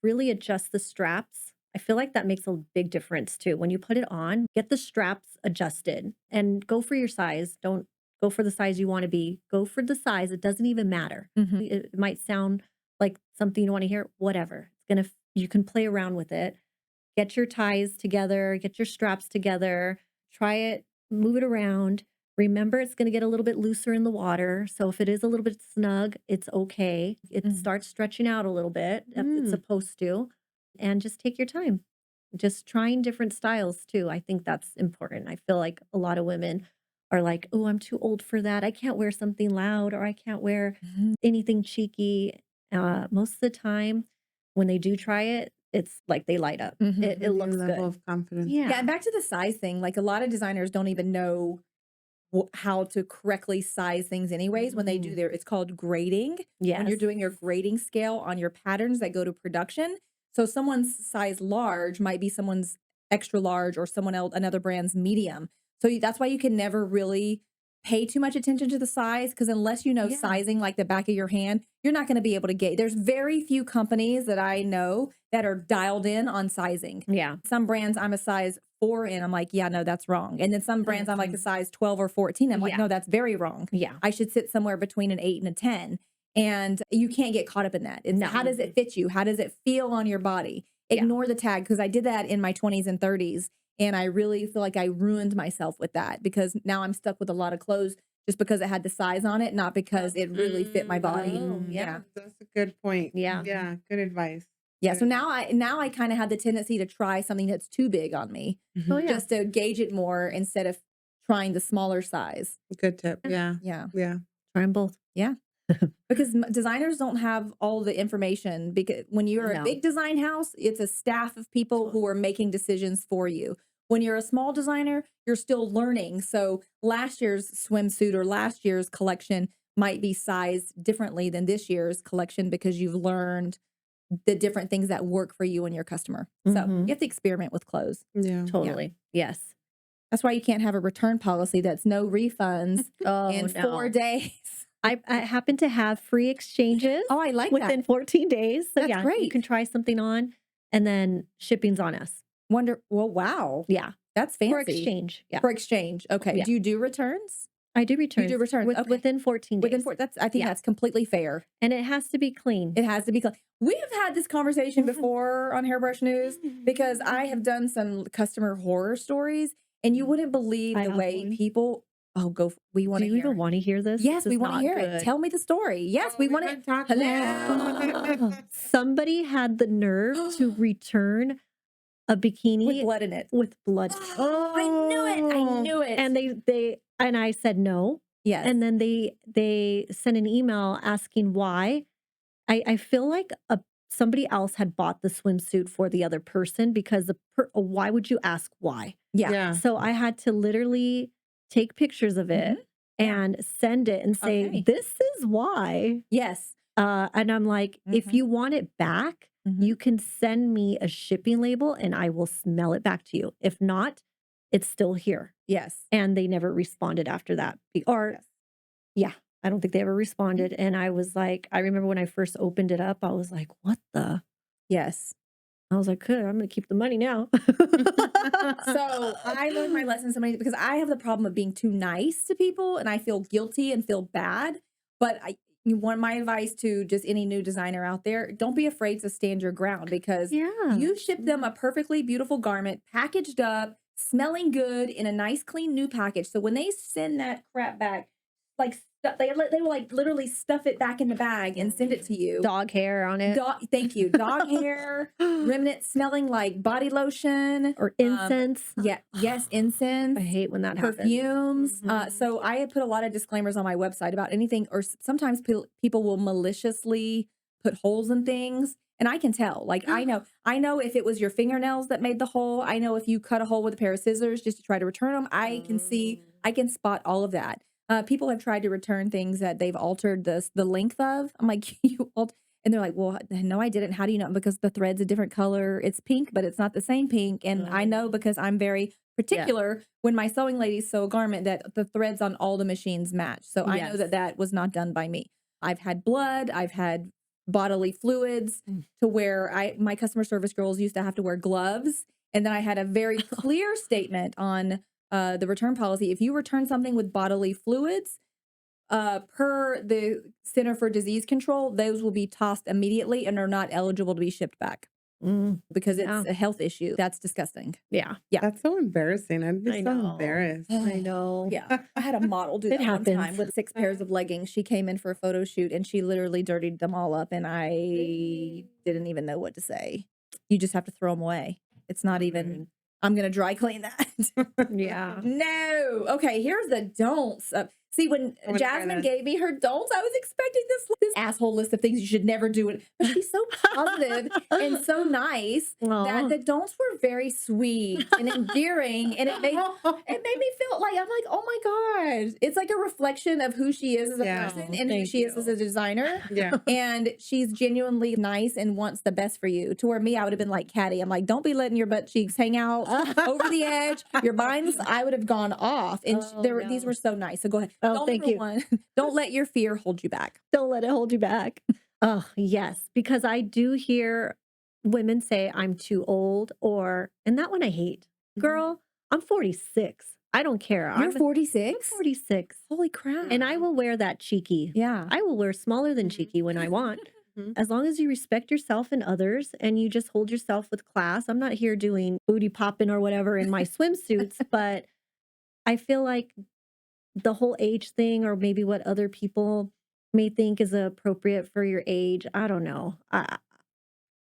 D: really adjust the straps. I feel like that makes a big difference too. When you put it on, get the straps adjusted and go for your size. Don't go for the size you want to be. Go for the size. It doesn't even matter.
B: Mhm.
D: It might sound like something you want to hear, whatever. You can play around with it. Get your ties together, get your straps together, try it, move it around. Remember, it's going to get a little bit looser in the water. So if it is a little bit snug, it's okay. It
B: Mhm.
D: starts stretching out a little bit if it's
C: Mm.
D: supposed to. And just take your time. Just trying different styles too. I think that's important. I feel like a lot of women are like, oh, I'm too old for that. I can't wear something loud or I can't wear
B: Mhm.
D: anything cheeky. Most of the time, when they do try it, it's like they light up.
B: Mhm.
D: It
C: New
D: looks
C: level
D: good.
C: of confidence.
B: Yeah,
D: Yeah.
B: and back to the size thing, like a lot of designers don't even know how to correctly size things anyways when they do it's called grading. When you're
D: Yes.
B: doing your grading scale on your patterns that go to production. So someone's size large might be someone's extra large or someone else another brand's medium. So that's why you can never really pay too much attention to the size because unless you know
D: Yeah.
B: sizing like the back of your hand, you're not going to be able to get. There's very few companies that I know that are dialed in on sizing.
D: Yeah.
B: Some brands I'm a size 4 in. I'm like, yeah, no, that's wrong. And then some brands I'm like a size 12 or 14. I'm like,
D: Yeah.
B: no, that's very wrong.
D: Yeah.
B: I should sit somewhere between an 8 and a 10. And you can't get caught up in that. It's
D: No.
B: how does it fit you? How does it feel on your body?
D: Yeah.
B: Ignore the tag because I did that in my 20s and 30s. And I really feel like I ruined myself with that because now I'm stuck with a lot of clothes just because it had the size on it, not because it really fit my body.
D: Oh,
B: Yeah.
C: That's a good point.
D: Yeah.
C: Yeah, good advice.
B: Yeah. So now I kind of have the tendency to try something that's too big on me,
D: Oh, yeah.
B: just to gauge it more instead of trying the smaller size.
C: Good tip. Yeah.
B: Yeah.
C: Yeah.
D: Try 'em both.
B: Yeah. Because designers don't have all the information, because when you're a
D: No.
B: big design house, it's a staff of people who are making decisions for you. When you're a small designer, you're still learning. So last year's swimsuit or last year's collection might be sized differently than this year's collection because you've learned the different things that work for you and your customer. So
D: Mhm.
B: you have to experiment with clothes.
C: Yeah.
D: Totally. Yes.
B: That's why you can't have a return policy that's no refunds
D: Oh,
B: in 4
D: no.
B: days.
D: I happen to have free exchanges
B: Oh, I like
D: within
B: that.
D: 14 days. So
B: That's
D: yeah, you
B: great.
D: can try something on and then shipping's on us.
B: Well, wow.
D: Yeah.
B: That's
D: For
B: fancy.
D: exchange. Yeah.
B: For exchange. Okay.
D: Yeah.
B: Do you do returns?
D: I do returns.
B: You do returns. Okay.
D: Within 14 days.
B: I think
D: Yeah.
B: that's completely fair.
D: And it has to be clean.
B: It has to be clean. We have had this conversation before on Hairbrush News because I have done some customer horror stories, and you wouldn't believe
D: I
B: the
D: have
B: way
D: one.
B: people. Oh, we want
D: Do
B: to
D: you
B: hear.
D: even want to hear this?
B: Yes,
D: This
B: we
D: is
B: want to
D: not
B: hear it.
D: good.
B: Tell me the story. Yes, we want
C: We've
B: it.
C: been talking
B: Hello.
D: Somebody had the nerve to return a bikini
B: With blood in it.
D: with blood.
B: Oh, I knew it. I knew it.
D: And and I said no.
B: yes.
D: And then they sent an email asking why. I feel like somebody else had bought the swimsuit for the other person because why would you ask why?
B: yeah.
C: Yeah.
D: So I had to literally take pictures of it and send it and say,
B: Okay.
D: this is why.
B: Yes.
D: And I'm like, if you want it back, you can send me a shipping label and I will smell it back to you. If not, it's still here.
B: Yes.
D: And they never responded after that. Yeah, I don't think they ever responded. And I was like, I remember when I first opened it up, I was like, what the?
B: Yes.
D: I was like, good, I'm going to keep the money now.
B: So I learned my lesson so many because I have the problem of being too nice to people and I feel guilty and feel bad. But my advice to just any new designer out there, don't be afraid to stand your ground because
D: Yeah.
B: you ship them a perfectly beautiful garment, packaged up, smelling good in a nice, clean new package. So when they send that crap back, like they will like literally stuff it back in the bag and send it to you.
D: Dog hair on it.
B: Thank you. Dog hair, remnants smelling like body lotion.
D: Or incense.
B: Yeah. Yes. Incense.
D: I hate when that happens.
B: Perfumes. So I had put a lot of disclaimers on my website about anything, or sometimes people will maliciously put holes in things. And I can tell, like, I know if it was your fingernails that made the hole. I know if you cut a hole with a pair of scissors just to try to return them. I can spot all of that. People have tried to return things that they've altered the length of. I'm like, and they're like, well, no, I didn't. How do you know? Because the thread's a different color. It's pink, but it's not the same pink. And I know because I'm very particular when my sewing ladies sew a garment that the threads on all the machines match. So I know that was not done by me. I've had blood. I've had bodily fluids to where my customer service girls used to have to wear gloves. And then I had a very clear statement on the return policy. If you return something with bodily fluids, per the Center for Disease Control, those will be tossed immediately and are not eligible to be shipped back because it's a health issue. That's disgusting.
D: Yeah.
C: That's so embarrassing. I'd be
D: I
C: so
D: know.
C: embarrassed.
D: I know.
B: Yeah. I had a model do
D: It
B: that one
D: happens.
B: time with 6 pairs of leggings. She came in for a photo shoot and she literally dirtied them all up and I didn't even know what to say. You just have to throw them away. It's not even, I'm going to dry clean that.
D: Yeah.
B: No. Okay, here's the don'ts. See, when Jasmine gave me her don'ts, I was expecting this asshole list of things you should never do. But she's so positive and so nice that the don'ts were very sweet and endearing. And it made me feel like, I'm like, oh my God. It's like a reflection of who she is as a person and who she is as a designer.
C: Yeah.
B: And she's genuinely nice and wants the best for you. To where me, I would have been like Caddy. I'm like, don't be letting your butt cheeks hang out over the edge. Your binds, I would have gone off. And these were so nice. So go ahead.
D: Oh, thank you.
B: Don't let your fear hold you back.
D: Don't let it hold you back. Oh, yes. Because I do hear women say I'm too old and that one I hate. Girl, I'm 46. I don't care.
B: You're
D: I'm
B: 46?
D: 46.
B: Holy crap.
D: And I will wear that cheeky.
B: Yeah.
D: I will wear smaller than cheeky when I want. As long as you respect yourself and others and you just hold yourself with class. I'm not here doing booty popping or whatever in my swimsuits, but I feel like the whole age thing or maybe what other people may think is appropriate for your age. I don't know.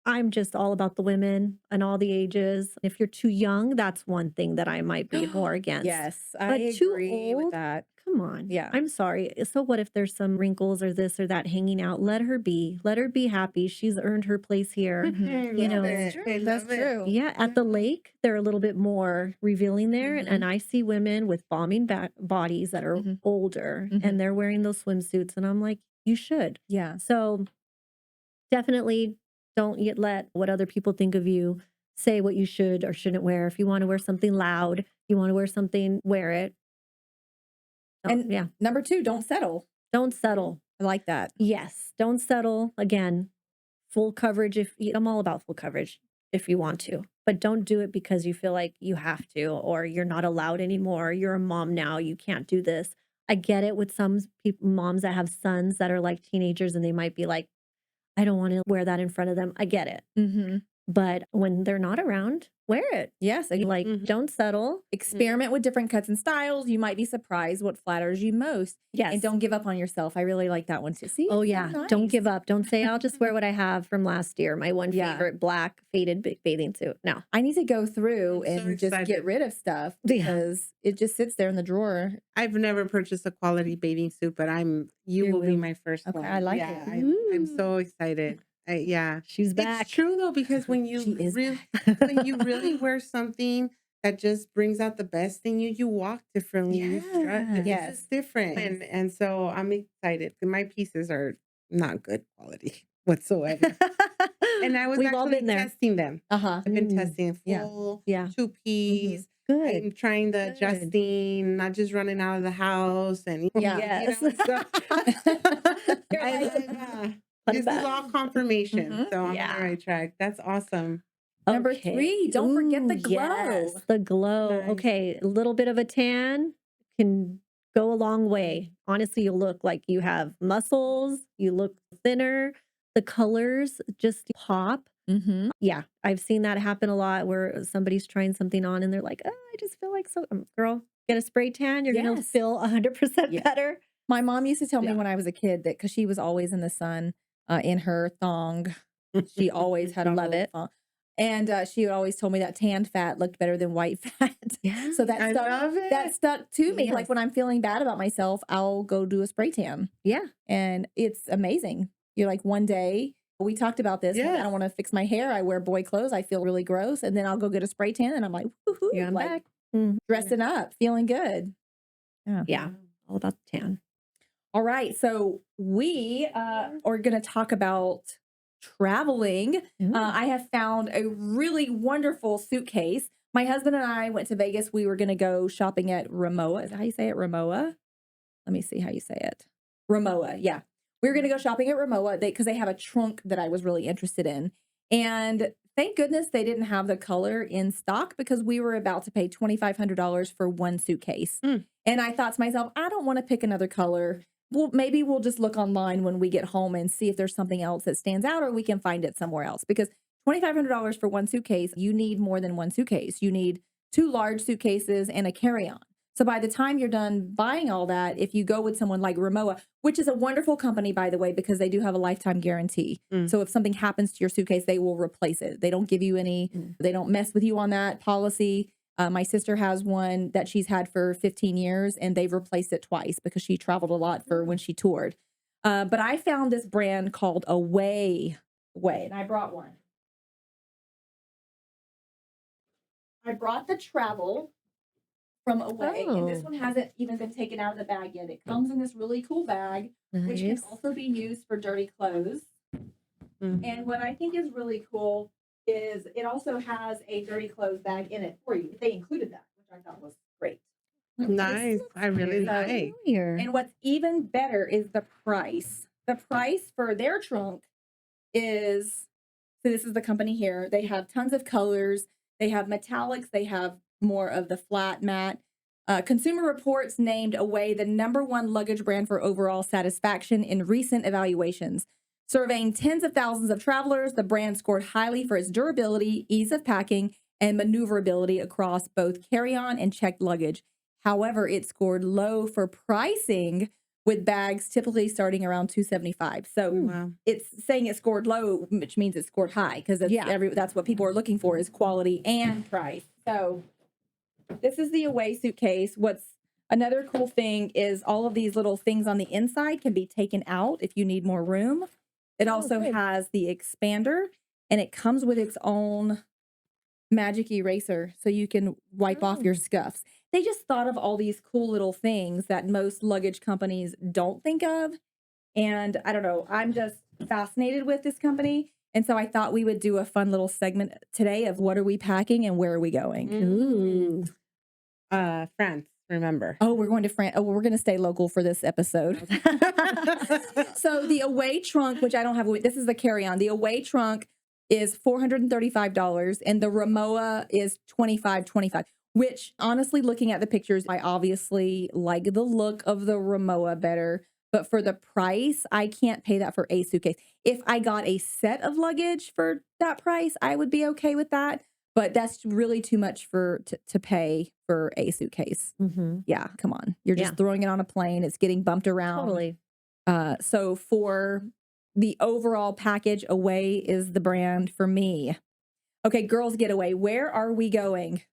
D: I'm just all about the women and all the ages. If you're too young, that's one thing that I might be more against.
B: Yes, I
D: But too
B: agree with
D: old,
B: that.
D: come on.
B: Yeah.
D: I'm sorry. So what if there's some wrinkles or this or that hanging out? Let her be. Let her be happy. She's earned her place here.
B: Mhm.
D: You
C: Love
D: know,
C: it. I
B: That's
C: love it.
B: true.
D: yeah, at the
C: Yeah.
D: lake, they're a little bit more revealing there.
B: Mhm.
D: And I see women with bombing bodies that are
B: Mhm.
D: older
B: Mhm.
D: and they're wearing those swimsuits. And I'm like, you should.
B: Yeah.
D: So definitely don't yet let what other people think of you say what you should or shouldn't wear. If you want to wear something loud, you want to wear something, wear it.
B: And
D: Yeah,
B: number 2, don't settle.
D: don't settle.
B: I like that.
D: Yes, don't settle. Again, full coverage. If I'm all about full coverage if you want to, but don't do it because you feel like you have to or you're not allowed anymore. You're a mom now. You can't do this. I get it with some people, moms that have sons that are like teenagers and they might be like, I don't want to wear that in front of them. I get it.
B: Mhm.
D: But when they're not around, wear it.
B: Yes,
D: Like,
C: Mhm.
D: don't settle.
B: experiment with different cuts and styles. You might be surprised what flatters you most.
D: Yes.
B: And don't give up on yourself. I really like that one too. See?
D: Oh,
B: It's so
D: yeah. Don't give
B: nice.
D: up. Don't say, I'll just wear what I have from last year, my one
B: Yeah.
D: favorite black faded bathing suit. No.
B: I need to go through
C: I'm so
B: and just get
C: excited.
B: rid of stuff
D: Yeah.
B: because it just sits there in the drawer.
C: I've never purchased a quality bathing suit, but you
B: You
C: will be
B: will.
C: my first
B: Okay,
C: one.
B: I like
C: Yeah,
B: it.
C: I'm so excited. Yeah.
D: She's back.
C: It's true though, because when
B: She
C: you
B: is
C: really
B: back.
C: when you really wear something that just brings out the best in you, you walk differently. You strut. It's
B: Yes.
C: just different.
B: Yes.
C: And so I'm excited. My pieces are not good quality whatsoever. And I was
D: We've all
C: actually
D: been there.
C: testing them.
B: Uh-huh.
C: I've been
D: Mm.
C: testing
B: Yeah.
C: full,
D: Yeah.
C: 2-piece.
D: Good.
C: I'm trying the
D: Good.
C: adjusting, not just running out of the house and
B: Yeah.
D: Yes.
C: so
D: You're
C: I
D: like, put
C: this
D: it
C: is
D: back.
C: all confirmation.
B: Mhm.
C: So I'm on
D: Yeah.
C: the right track. That's awesome.
B: Number
D: Okay.
B: 3, don't forget the
D: Ooh,
B: glow.
D: yes, the glow.
C: Nice.
D: Okay, a little bit of a tan can go a long way. Honestly, you look like you have muscles, you look thinner, the colors just pop.
B: Mm-hmm.
D: Yeah, I've seen that happen a lot where somebody's trying something on and they're like, "Oh, I just feel like so." Girl, get a spray tan, you're gonna
B: Yes.
D: feel 100%
B: Yeah.
D: better.
B: My mom used to tell me
D: Yeah.
B: when I was a kid that because she was always in the sun in her thong, she always had a
D: Love
B: little
D: it.
B: thong. And she always told me that tanned fat looked better than white fat.
D: Yeah.
B: So that
C: I
B: stuck,
C: love it.
B: that stuck to me.
D: Yes.
B: Like when I'm feeling bad about myself, I'll go do a spray tan.
D: Yeah.
B: And it's amazing. You're like, one day, we talked about this. Like, I
C: Yes.
B: don't want to fix my hair. I wear boy clothes. I feel really gross. And then I'll go get a spray tan and I'm like, woohoo,
D: Yeah, I'm
B: like
D: back. Mhm.
B: dressing up, feeling good. Yeah.
D: Yeah, all about the tan.
B: All right. So we are going to talk about traveling.
D: Ooh.
B: I have found a really wonderful suitcase. My husband and I went to Vegas. We were going to go shopping at Ramoa. Is that how you say it? Ramoa? Let me see how you say it. Ramoa. Yeah. We were going to go shopping at Ramoa because they have a trunk that I was really interested in. And thank goodness they didn't have the color in stock because we were about to pay $2,500 for one suitcase.
C: Mm.
B: And I thought to myself, I don't want to pick another color. Well, maybe we'll just look online when we get home and see if there's something else that stands out or we can find it somewhere else. Because $2,500 for one suitcase, you need more than one suitcase. You need 2 large suitcases and a carry-on. So by the time you're done buying all that, if you go with someone like Ramoa, which is a wonderful company, by the way, because they do have a lifetime guarantee.
C: Mm.
B: So if something happens to your suitcase, they will replace it. They don't give you any, they don't mess with you on that policy. My sister has one that she's had for 15 years and they've replaced it twice because she traveled a lot for when she toured. But I found this brand called Away, and I brought one. I brought the travel from Away, and this
D: Oh.
B: one hasn't even been taken out of the bag yet. It comes in this really cool bag, which can
D: Nice.
B: also be used for dirty clothes.
C: Mm.
B: And what I think is really cool is it also has a dirty clothes bag in it for you. They included that, which I thought was great.
C: Nice. I really
B: So-
C: like.
D: Familiar.
B: And what's even better is the price. The price for their trunk is, so this is the company here. They have tons of colors. They have metallics. They have more of the flat matte. Consumer Reports named Away the #1 luggage brand for overall satisfaction in recent evaluations. Surveying tens of thousands of travelers, the brand scored highly for its durability, ease of packing, and maneuverability across both carry-on and checked luggage. However, it scored low for pricing, with bags typically starting around 275. So
C: Wow.
B: it's saying it scored low, which means it scored high because
D: Yeah.
B: that's what people are looking for is quality and price. So this is the Away suitcase. What's another cool thing is all of these little things on the inside can be taken out if you need more room. It also
D: good.
B: has the expander, and it comes with its own magic eraser so you can wipe off your scuffs. They just thought of all these cool little things that most luggage companies don't think of. And I don't know, I'm just fascinated with this company. And so I thought we would do a fun little segment today of what are we packing and where are we going?
D: Ooh.
C: France, remember.
B: Oh, we're going to France. Oh, well, we're going to stay local for this episode. So the Away trunk, which I don't have, this is the carry-on. The Away trunk is $435 and the Rimowa is $25, which honestly, looking at the pictures, I obviously like the look of the Rimowa better, but for the price, I can't pay that for a suitcase. If I got a set of luggage for that price, I would be okay with that, but that's really too much to pay for a suitcase.
D: Mm-hmm.
B: Yeah, come on. You're just throwing it on a plane. It's getting bumped around.
D: Totally.
B: So for the overall package, Away is the brand for me. Okay, Girls Getaway. Where are we going?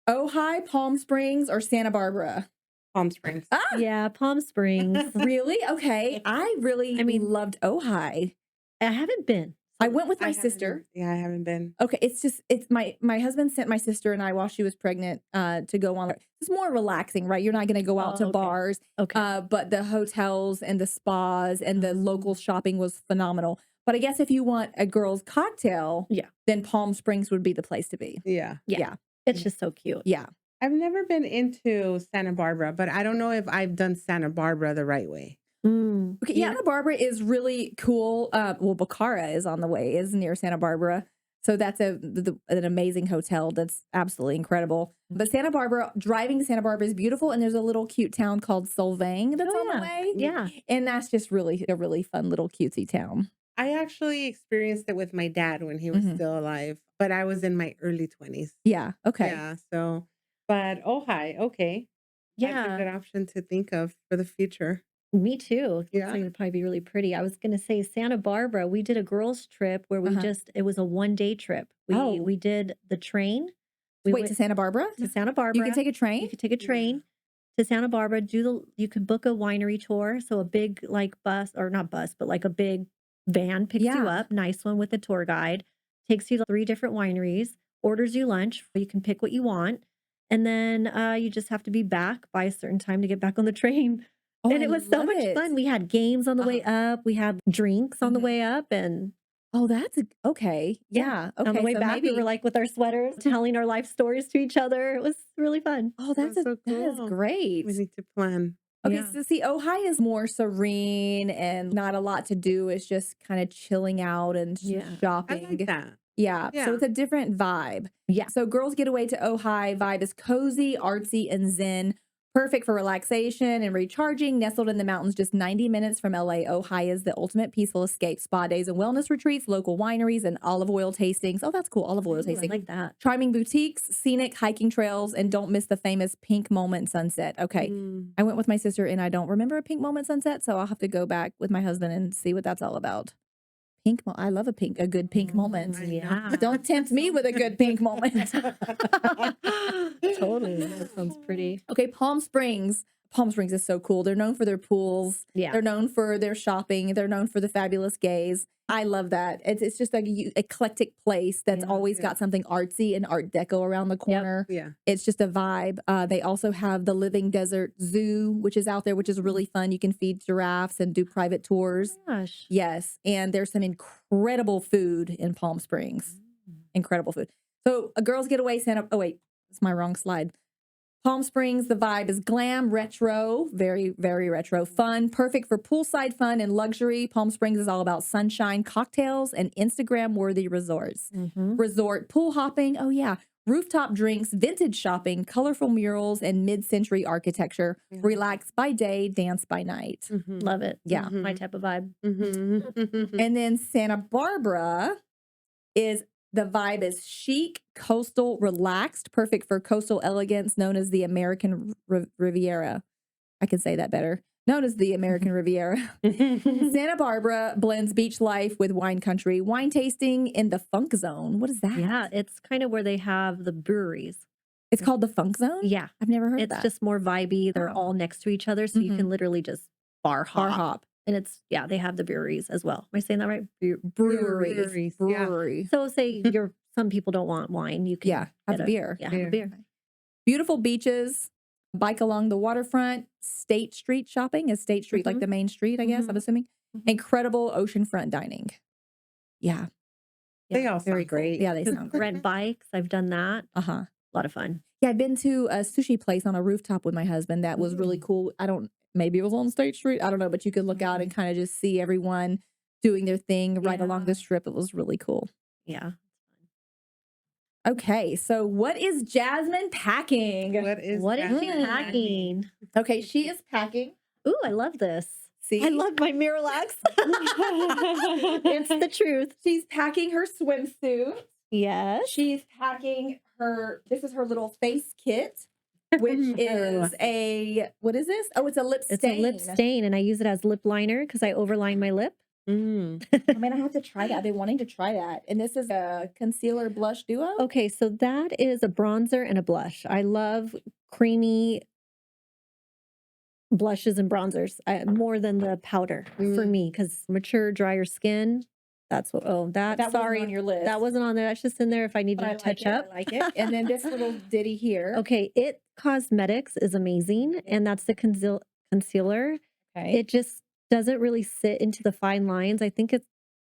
B: Ojai, Palm Springs, or Santa Barbara?
C: Palm Springs.
B: Ah,
D: Yeah, Palm Springs.
B: really? Okay. I loved Ojai.
D: I haven't been.
B: I went with
C: I
B: my
C: haven't
B: sister.
C: been- Yeah, I haven't been.
B: Okay, it's my husband sent my sister and I while she was pregnant to go on. It's more relaxing, right? You're not going to go out to
D: okay.
B: bars,
D: Okay.
B: but the hotels and the spas and the local shopping was phenomenal. But I guess if you want a girl's cocktail, then Palm Springs would be the place to be.
C: Yeah.
B: Yeah,
D: It's just so cute.
B: yeah.
C: I've never been into Santa Barbara, but I don't know if I've done Santa Barbara the right way.
D: Mm.
B: Okay, Santa Barbara is really cool. Well, Bacara is on the way, is near Santa Barbara. So that's an amazing hotel that's absolutely incredible. But Santa Barbara, driving to Santa Barbara is beautiful. And there's a little cute town called Solvang that's on the way.
D: Yeah.
B: And that's just really a really fun little cutesy town.
C: I actually experienced it with my dad when he was still alive, but I was in my early 20s.
B: Yeah. Okay.
C: Yeah. So, but Ojai, okay. That's a good option to think of for the future.
D: Me too. Looks
C: Yeah.
D: like it'd probably be really pretty. I was gonna say Santa Barbara. We did a girls' trip where we it was a 1-day trip. We did the train. We
B: Wait,
D: went
B: to Santa Barbara?
D: to Santa Barbara.
B: You can take a train?
D: You could take a train to Santa Barbara. You could book a winery tour. So a big bus, or not bus, but like a big van picks you up. Nice one with a tour guide. Takes you to 3 different wineries. Orders you lunch. You can pick what you want, and then you just have to be back by a certain time to get back on the train.
B: Oh,
D: And
B: I
D: it was so
B: love
D: much
B: it.
D: fun. We had games on the way up. We had drinks on the way up, and
B: Oh, that's okay. Yeah. Okay.
D: on the way
B: so
D: back, we were like with our sweaters, telling our life stories to each other. It was really fun.
B: oh,
C: That's so
B: that is
C: cool.
B: great.
C: We need to plan.
B: Okay,
D: Yeah.
B: so see, Ojai is more serene and not a lot to do. It's just kind of chilling out and
D: Yeah.
C: I
B: shopping.
C: like that.
B: Yeah, so
C: Yeah.
B: it's a different vibe.
D: Yeah.
B: So Girls Getaway to Ojai vibe is cozy, artsy, and zen. Perfect for relaxation and recharging. Nestled in the mountains just 90 minutes from LA, Ojai is the ultimate peaceful escape. Spa days and wellness retreats, local wineries, and olive oil tastings. Oh, that's cool. Olive oil
D: Ooh, I
B: tasting.
D: like that.
B: Charming boutiques, scenic hiking trails, and don't miss the famous Pink Moment sunset. Okay.
C: Mm.
B: I went with my sister and I don't remember a Pink Moment sunset, so I'll have to go back with my husband and see what that's all about. I love a good pink moment.
D: Yeah.
B: Don't tempt me with a good pink moment.
D: Totally. That sounds pretty.
B: Okay, Palm Springs. Palm Springs is so cool. They're known for their pools.
D: Yeah.
B: They're known for their shopping. They're known for the fabulous gays. I love that. It's just like a eclectic place that's
D: Yeah,
B: always got something artsy and art deco around the corner.
C: Yeah.
B: It's just a vibe. They also have the Living Desert Zoo, which is out there, which is really fun. You can feed giraffes and do private tours.
D: Gosh.
B: Yes. And there's some incredible food in Palm Springs. Incredible food. So a Girls Getaway Santa. Oh, wait. It's my wrong slide. Palm Springs, the vibe is glam, retro, very, very retro, fun, perfect for poolside fun and luxury. Palm Springs is all about sunshine, cocktails, and Instagram-worthy resorts. Resort pool hopping, oh yeah, rooftop drinks, vintage shopping, colorful murals, and mid-century architecture.
C: Yeah.
B: Relax by day, dance by night.
C: Mhm.
D: Love it.
B: Yeah.
D: My type of vibe.
C: Mhm.
B: And then Santa Barbara is the vibe is chic, coastal, relaxed, perfect for coastal elegance, known as the American Riviera. I can say that better. known as the American Riviera. Santa Barbara blends beach life with wine country. Wine tasting in the Funk Zone. What is that?
D: Yeah, it's kind of where they have the breweries.
B: It's called the Funk Zone?
D: Yeah.
B: I've never heard
D: It's
B: that.
D: just more vibey. They're all next to each other, so you can literally just bar
B: bar
D: hop.
B: hop.
D: And it's, yeah, they have the breweries as well. Am I saying that right?
B: Breweries.
C: Yeah.
B: Brewery.
D: So say some people don't want wine, you can
B: Yeah, have
D: get
B: a beer.
D: Yeah, have a beer.
B: Beautiful beaches, bike along the waterfront, State Street shopping. Is State Street like the main street, I guess, I'm assuming? Incredible oceanfront dining. Yeah.
C: They all
B: Very
C: sound
B: cool.
C: great.
B: Yeah, they sound great.
D: Rent bikes. I've done that.
B: Uh-huh.
D: A lot of fun.
B: Yeah, I've been to a sushi place on a rooftop with my husband. That was really cool. Maybe it was on State Street. I don't know, but you could look out and kind of just see everyone doing their thing right along the strip. It was really cool.
D: Yeah.
B: Okay, so what is Jasmine packing?
C: What is
D: she
C: that?
D: packing?
B: Okay, she is packing.
D: Ooh, I love this.
B: See?
D: I love my Miralax. It's the truth.
B: She's packing her swimsuit.
D: Yes.
B: She's packing this is her little face kit, which is what is this? Oh, it's a lip stain.
D: It's a lip stain, and I use it as lip liner because I overline my lip.
B: I mean, I have to try that. I've been wanting to try that. And this is a concealer blush duo?
D: Okay, so that is a bronzer and a blush. I love creamy blushes and bronzers more than the powder for me because mature, drier skin. That's what. That
B: wasn't on your list.
D: That wasn't on there. That's just in there if I need to touch up.
B: I like it. And then this little ditty here.
D: Okay, It Cosmetics is amazing, and that's the concealer.
B: Okay.
D: It just doesn't really sit into the fine lines. I think it's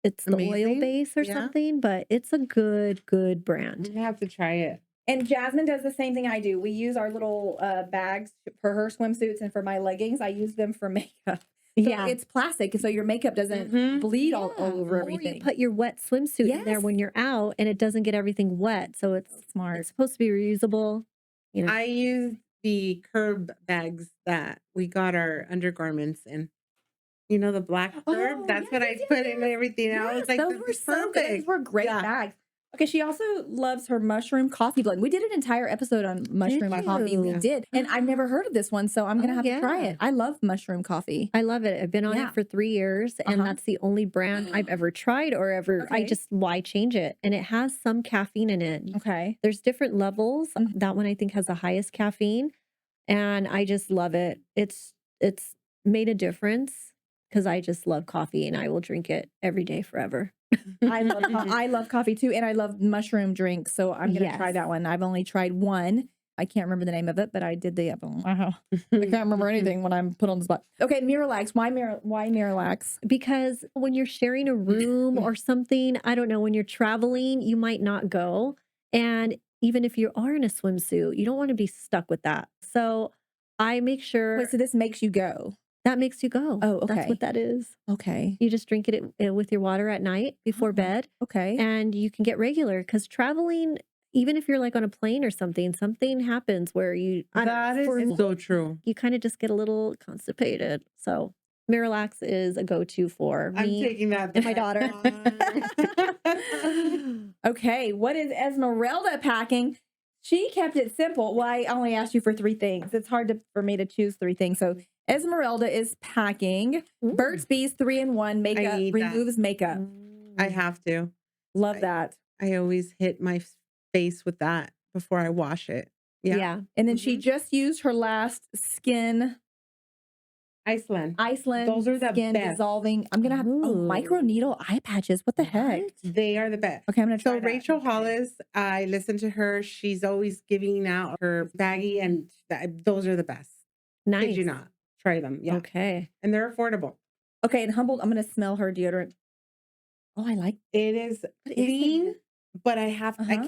D: the oil
C: Amazing.
D: base or something, but it's a good brand.
C: I have to try it.
B: And Jasmine does the same thing I do. We use our little bags for her swimsuits, and for my leggings, I use them for makeup. So it's plastic, so your makeup doesn't bleed all over
D: or
B: everything.
D: you put your wet swimsuit in there when you're out, and it doesn't get everything wet. So it's smart. It's supposed to be reusable. You know.
C: I use the curb bags that we got our undergarments in. You know, the black curb? That's what I put in everything else. Like,
B: those were so good. Those were great bags. Okay, she also loves her mushroom coffee blend. We did an entire episode on mushroom coffee. We did. And I've never heard of this one, so I'm going to have to try it. I love mushroom coffee.
D: I love it. I've been on it for 3 years, and that's the only brand I've ever tried or ever. Why change it? And it has some caffeine in it.
B: Okay.
D: There's different levels. That one I think has the highest caffeine, and I just love it. It's made a difference because I just love coffee, and I will drink it every day forever.
B: I love coffee too, and I love mushroom drinks, so I'm going to try that one. I've only tried one. I can't remember the name of it, but I did the I can't remember anything when I'm put on the spot. Okay, Miralax. Why Miralax?
D: Because when you're sharing a room or something, I don't know, when you're traveling, you might not go. And even if you are in a swimsuit, you don't want to be stuck with that. So I make sure.
B: Wait, so this makes you go?
D: That makes you go.
B: Oh, okay.
D: That's what that is.
B: Okay.
D: You just drink it with your water at night before bed.
B: Okay.
D: And you can get regular because traveling, even if you're like on a plane or something happens where you.
C: That is so true.
D: You kind of just get a little constipated. So Miralax is a go-to for me.
C: I'm taking that
D: and my daughter.
B: Okay. What is Esmeralda packing? She kept it simple. Well, I only asked you for 3 things. It's hard for me to choose 3 things. So Esmeralda is packing Burt's Bees 3-in-1 makeup removes makeup.
C: I have to.
B: Love that.
C: I always hit my face with that before I wash it. Yeah.
B: And then she just used her last skin
C: Iceland.
B: Those are the skin best. Dissolving. I'm gonna have micro needle eye patches. What the heck?
C: They are the best.
B: Okay, I'm gonna try.
C: So Rachel Hollis, I listen to her. She's always giving out her baggie, and those are the best.
D: Nice.
C: Did you not try them? Yeah.
D: Okay.
C: And they're affordable.
B: Okay, and Humboldt. I'm gonna smell her deodorant. Oh, I like
C: it. Is clean, but I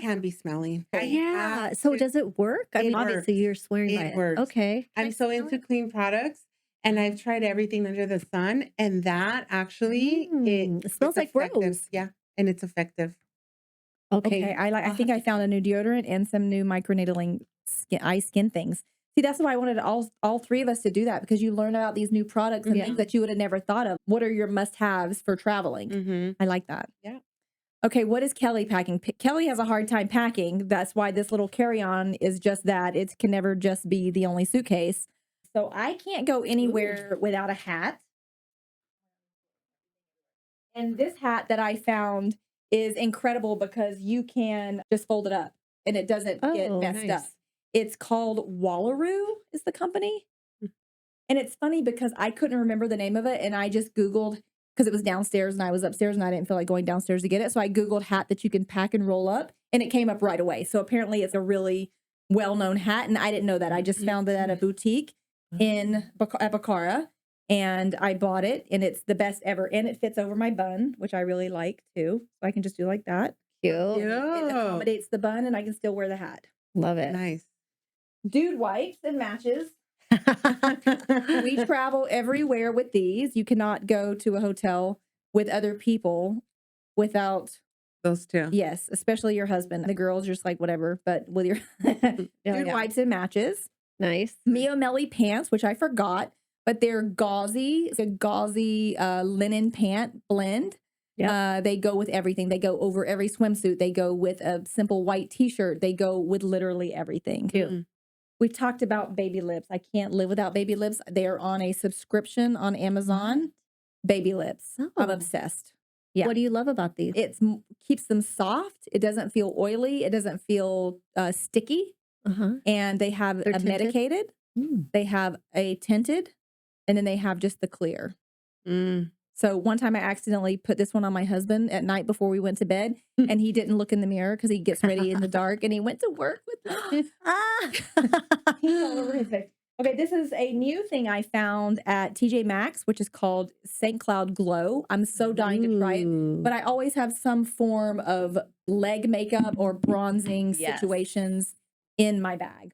C: can't be smelling.
D: Yeah. So does it work? I mean, obviously you're swearing by it.
C: Works.
D: Okay.
C: I'm so into clean products. And I've tried everything under the sun, and that actually
D: it smells like rose.
C: Yeah, and it's effective.
B: Okay. I think I found a new deodorant and some new microneedling skin things. See, that's why I wanted all 3 of us to do that, because you learn about these new products and things that you would have never thought of. What are your must-haves for traveling? I like that.
C: Yeah.
B: Okay, what is Kelly packing? Kelly has a hard time packing. That's why this little carry-on is just that. It can never just be the only suitcase. So I can't go anywhere without a hat. And this hat that I found is incredible because you can just fold it up and it doesn't get
D: Oh,
B: messed up.
D: nice.
B: It's called Wallaroo is the company. And it's funny because I couldn't remember the name of it. And I just Googled because it was downstairs and I was upstairs and I didn't feel like going downstairs to get it. So I Googled hat that you can pack and roll up and it came up right away. So apparently it's a really well-known hat. And I didn't know that. I just found it at a boutique at Bacara. And I bought it and it's the best ever. And it fits over my bun, which I really like too. So I can just do like that.
D: Cute.
B: It
C: Yeah.
B: accommodates the bun and I can still wear the hat.
D: Love it.
C: Nice.
B: Dude wipes and matches. We travel everywhere with these. You cannot go to a hotel with other people without,
C: Those two.
B: yes, especially your husband. The girls just like whatever, but with your dude
D: yeah.
B: wipes and matches.
D: Nice.
B: Mio Melly pants, which I forgot, but they're gauzy. It's a gauzy linen pant blend.
D: Yeah.
B: They go with everything. They go over every swimsuit. They go with a simple white t-shirt. They go with literally everything.
D: Cute.
B: We've talked about baby lips. I can't live without baby lips. They are on a subscription on Amazon. Baby lips. I'm
D: Oh.
B: obsessed. Yeah.
D: What do you love about these?
B: It keeps them soft. It doesn't feel oily. It doesn't feel sticky.
D: Uh-huh.
B: And they have
D: They're
B: a
D: tinted?
B: medicated. They have a tinted. And then they have just the clear.
C: Mm.
B: So one time I accidentally put this one on my husband at night before we went to bed. And he didn't look in the mirror because he gets ready in the dark. And he went to work with it. He's all over his face. Okay, this is a new thing I found at TJ Maxx, which is called St. Cloud Glow. I'm so dying to try it,
D: Ooh.
B: but I always have some form of leg makeup or bronzing
D: Yes.
B: situations in my bag.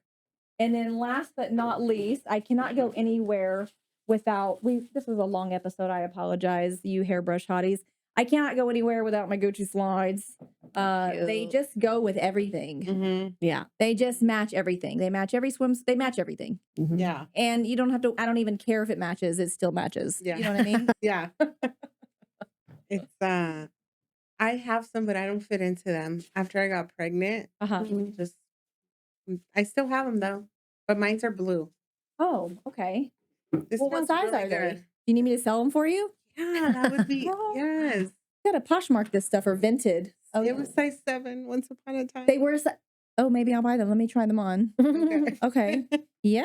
B: And then last but not least, I cannot go anywhere without, this was a long episode. I apologize, you hairbrush hotties. I cannot go anywhere without my Gucci slides. They
D: Cute.
B: just go with everything.
C: Mm-hmm.
D: Yeah.
B: They just match everything. They match every they match everything.
D: Mhm.
C: Yeah.
B: And you don't have to, I don't even care if it matches, it still matches.
C: Yeah.
B: You know what I mean?
C: Yeah. It's I have some, but I don't fit into them. After I got pregnant,
B: Uh-huh.
C: just I still have them though, but mine's are blue.
B: Oh, okay.
C: This
B: Well, what
C: smells
B: size
C: really
B: are they?
C: good.
B: Do you need me to sell them for you?
C: Yeah, that would be
B: Oh.
C: yes.
B: You gotta Poshmark this stuff or Vinted. Oh,
C: It was size 7 once upon a time.
B: they were, oh, maybe I'll buy them. Let me try them on.
C: Okay.
B: Okay. Yeah.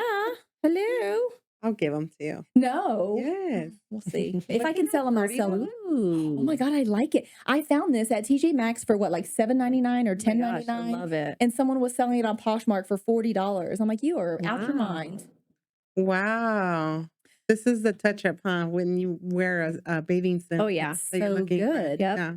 B: Hello.
C: I'll give them to you.
B: No.
C: Yes.
B: We'll see. If
C: Look
B: I
C: at
B: can
C: how
B: sell them, I'll
C: pretty
B: sell
C: they
B: them.
C: look.
B: Oh my God, I like it. I found this at TJ Maxx for what, like $7.99 or
D: Oh my gosh, I
B: $10.99?
D: love it.
B: And someone was selling it on Poshmark for $40. I'm like, you are out your
D: Wow.
B: mind.
C: Wow. This is the touch up, huh? When you wear a bathing suit.
D: Oh, yeah.
B: It's
C: that you're
B: so
C: looking for.
B: good.
D: Yep.
C: Yeah.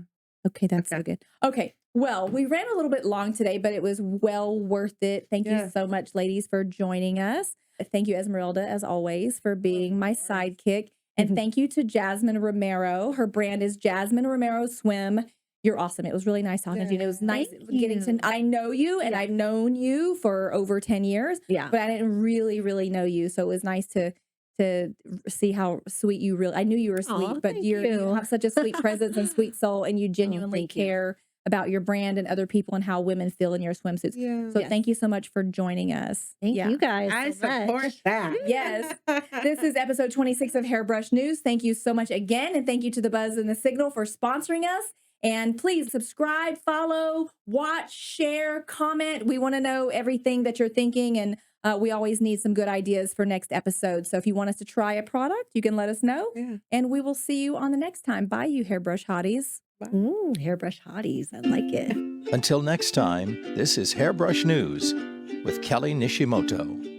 B: Okay, that's so
C: Okay.
B: good. Okay, well, we ran a little bit long today, but it was well worth it. Thank you
C: Yes.
B: so much, ladies, for joining us. Thank you, Esmeralda, as always, for being my
C: course.
B: sidekick. And thank you to Jasmine Romero. Her brand is Jasmine Romero Swim. You're awesome. It was really nice talking to you. And it was nice
D: Thank
B: getting to,
D: you.
B: I know you and
D: Yeah.
B: I've known you for over 10 years,
D: Yeah.
B: but I didn't really know you. So it was nice to see how sweet you really, I knew you were sweet,
D: Aw,
B: but
D: thank
B: you
D: you.
B: have such a sweet presence and sweet soul, and you genuinely
D: thank you.
B: care about your brand and other people and how women feel in your swimsuits.
C: Yeah.
B: So
D: Yes.
B: thank you so much for joining us.
D: Thank
B: Yeah.
D: you guys
C: I
D: so much.
C: support that.
B: Yes. This is episode 26 of Hairbrush News. Thank you so much again. And thank you to the Buzz and the Signal for sponsoring us. And please subscribe, follow, watch, share, comment. We want to know everything that you're thinking. And we always need some good ideas for next episodes. So if you want us to try a product, you can let us know.
C: Yeah.
B: And we will see you on the next time. Bye, you hairbrush hotties.
D: Hairbrush hotties. I like it.
A: Until next time, this is Hairbrush News with Kelly Nishimoto.